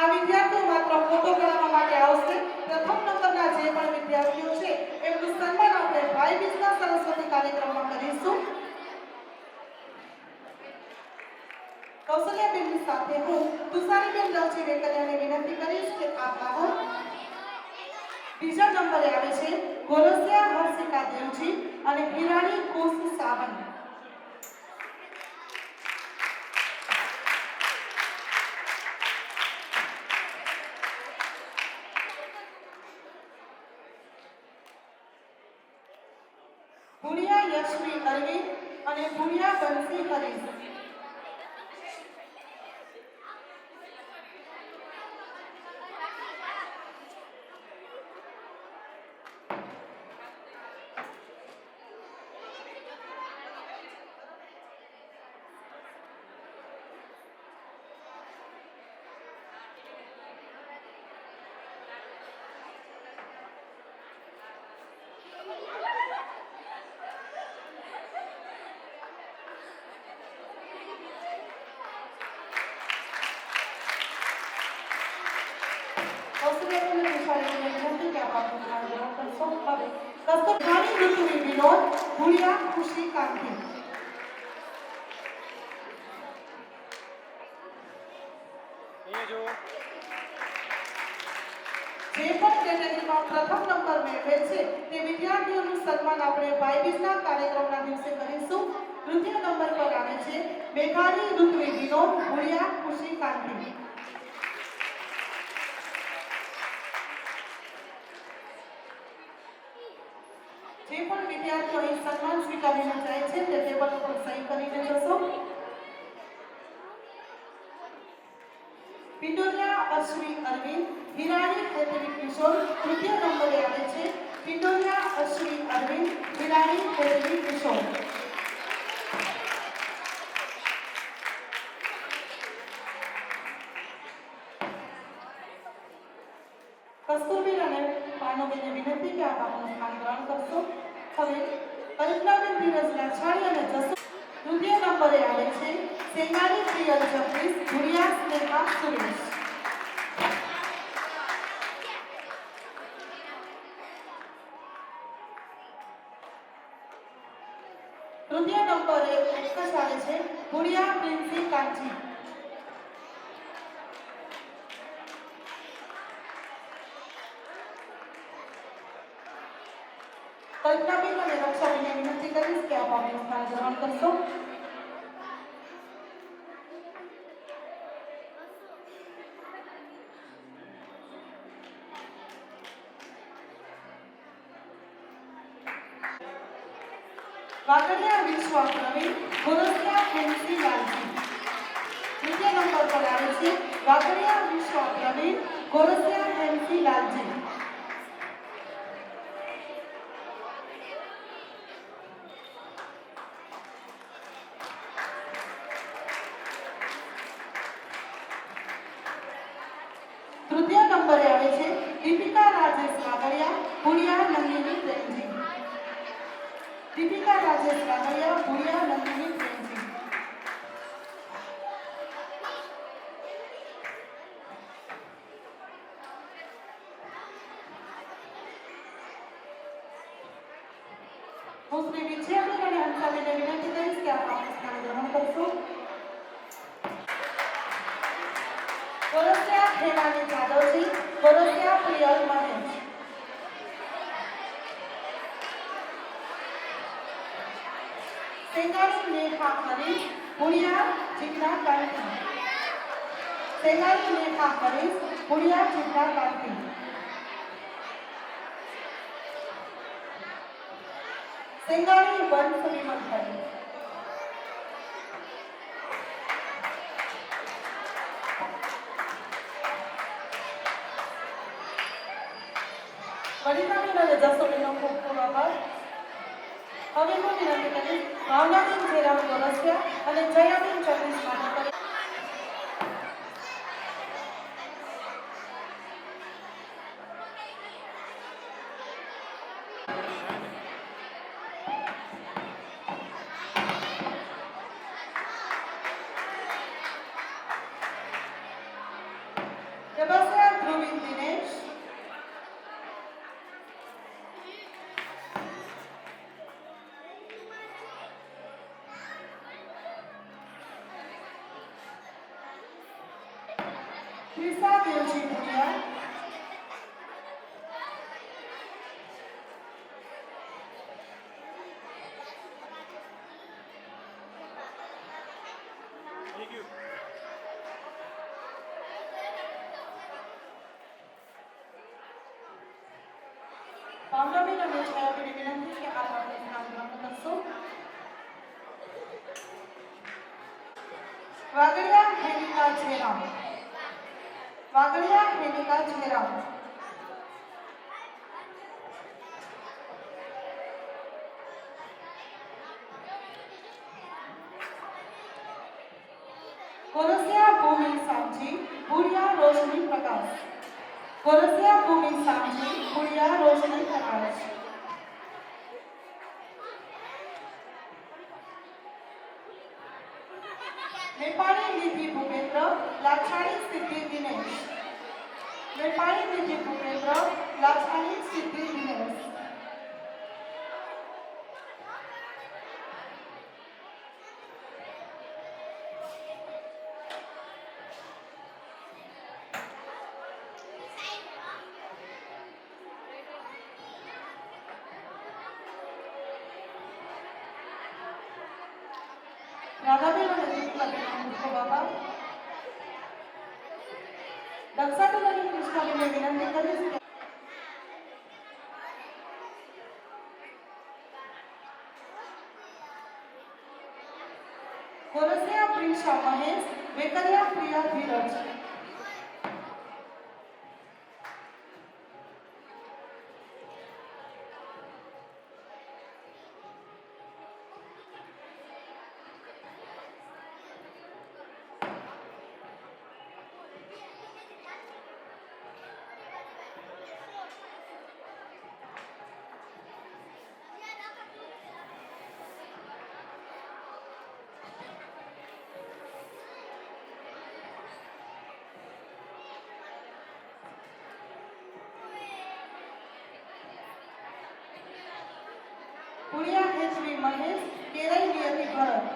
આ વિદ્યાર્થીઓ માત્ર ફોટો કરાવવા માટે આવશે. પ્રથમ નંબરના જે પણ વિદ્યાર્થીઓ છે એમનું સન્માન આપણે ભાઈ બીજના સરસ્વતી કાર્યક્રમમાં કરીશું. કૌશલ્યાબેનની સાથે હું તુષારીબેન દવજી વેકરિયાને વિનંતી કરીશ કે આપ આવો. બીજા નંબરે આવે છે ગોરસિયા હર્ષિકા દેવજી અને હિરાણી કોશી સાવંત. ભુણિયા યશ્વી અરવિંદ અને ભુણિયા બંસી હરીશ. કૌશલ્યાબેનને તુષારીબેનને વિનંતી કે આપ આપનું સ્થાન ગ્રહણ કરશો. હવે કસ્તુરભાની ઋતુવી વિનોદ ભુણિયા ખુશી કાંતિ. જે પણ કેટેગરીમાં પ્રથમ નંબર મેળવે છે તે વિદ્યાર્થીઓનું સન્માન આપણે ભાઈ બીજના કાર્યક્રમના દિવસે કરીશું. તૃતીય નંબર પર આવે છે મેઘાણી ઋત્વી વિનોદ ભુણિયા ખુશી કાંતિ. જે પણ વિદ્યાર્થીઓ અહીં સન્માન સ્વીકારીને જાય છે તે ટેબલ પર સહી કરીને જશો. પિંડોરિયા અશ્વી અરવિંદ હિરાણી હેતવી કિશોર. તૃતીય નંબરે આવે છે પિંડોરિયા અશ્વી અરવિંદ હિરાણી હેતવી કિશોર. કસ્તુરબેન અને પાનોબેનને વિનંતી કે આપ આપનું સ્થાન ગ્રહણ કરશો. હવે કલ્પનાબેન ધીરજ લાછાણી અને જસુ. તૃતીય નંબરે આવે છે સેનાની પ્રિયલ જગદીશ ભુણિયા સ્નેહા સુરેશ. તૃતીય નંબરે એક જ આવે છે ભુણિયા પ્રિન્સી કાંચી. કલ્પનાબેન અને રક્ષાબેનને વિનંતી કરીશ કે આપ આપનું સ્થાન ગ્રહણ કરશો. વાગડિયા વિશ્વા પ્રવીણ ગોરસિયા ફેન્સી લાલજી. તૃતીય નંબર પર આવે છે વાગડિયા વિશ્વા પ્રવીણ ગોરસિયા ફેન્સી લાલજી. તૃતીય નંબરે આવે છે દીપિકા રાજેશ વાગડિયા ભુણિયા નંદિની પ્રેમજી. દીપિકા રાજેશ વાગડિયા ભુણિયા નંદિની પ્રેમજી. હું શ્રી વિજયાબેન અને હંસાબેનને વિનંતી કરીશ કે આપ આપનું સ્થાન ગ્રહણ કરશો. ગોરસિયા હેમાની જાદવજી ગોરસિયા પ્રિયલ મહેશ. સેંગારી નેહા હરીશ ભુણિયા જીજ્ઞા કાંતિ. સેંગારી નેહા હરીશ ભુણિયા જીજ્ઞા કાંતિ. સેંગારી વંશ વિમલ હરીશ. દક્ષાબેન અને જસોબેનનો ખૂબ ખૂબ આભાર. હવે હું વિનંતી કરીશ ભાવનાબેન જયરામ ગોરસિયા અને જયાબેન જગદીશ માટે. Debasya Dhruvin Dinesh. Trisa Devji Bhuria. Bhavnaben અને છાયાબેનને વિનંતી છે કે આપ આપણે નામ ગ્રહણ કરશો. વાગડિયા હેનિકા જયરામ. વાગડિયા હેનિકા જયરામ. ગોરસિયા ભૂમિ સામજી ભૂરિયા રોશની પ્રકાશ. ગોરસિયા ભૂમિ સામજી ભૂરિયા રોશની પ્રકાશ. नेपाली निधि भूपेन्द्र लाछाणी सिद्धि दिनेश. नेपाली निधि भूपेन्द्र लाछाणी सिद्धि दिनेश. રાધાબેન અને દીપિકાબેનનો ખૂબ ખૂબ આભાર. દક્ષાબેન અને કૃષ્ણાબેનને વિનંતી કરીશ કે ગોરસિયા પ્રિન્સા મહેશ. વેકરિયા પ્રિયા ધીરજ. પુણ્યા એચવી મહેશ. કેરઈ નિયતિ ભરત.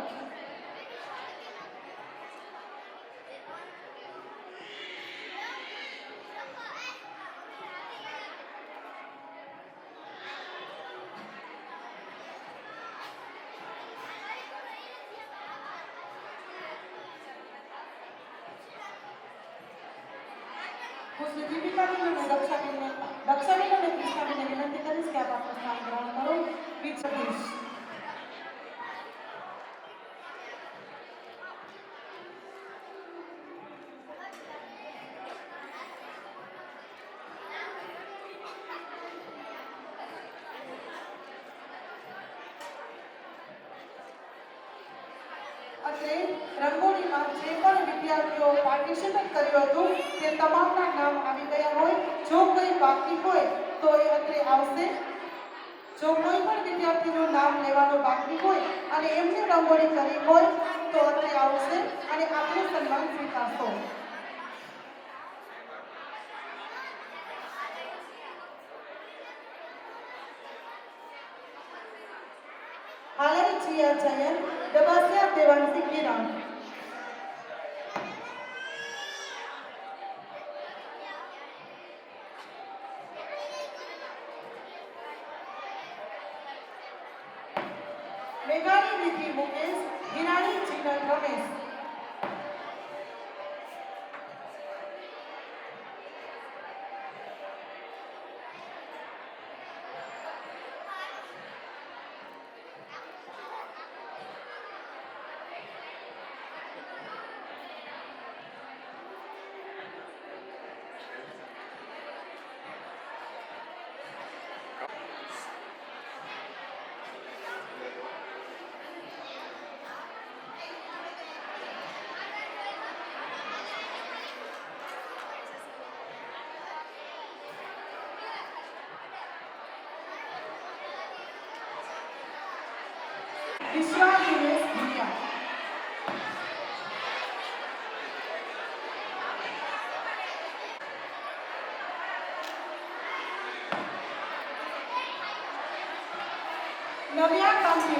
હું શ્રી દીપિકાબેન અને દક્ષાબેન અને કૃષ્ણાબેનને વિનંતી કરીશ કે આપ આપનું સ્થાન ગ્રહણ કરો. વિજ્ઞેશ. અત્રે રંગોળીમાં જે પણ વિદ્યાર્થીઓ પાર્ટિસિપેટ કર્યું હતું તે તમામના નામ આવી ગયા હોય. જો કોઈ બાકી હોય તો એ અત્રે આવશે. જો કોઈ પણ વિદ્યાર્થીનું નામ લેવાનું બાકી હોય અને એમને રંગોળી કરી હોય તો અત્રે આવશે અને આપનું સન્માન સ્વીકારશો. હાલરી જીયા જયંત. દબાસિયા દેવાંશી કિરણ. મેઘાણી નિધિ મુકેશ. હિરાણી જીનલ રમેશ. વિશ્વા દિનેશ ભૂરિયા. નવ્યા કાંતિ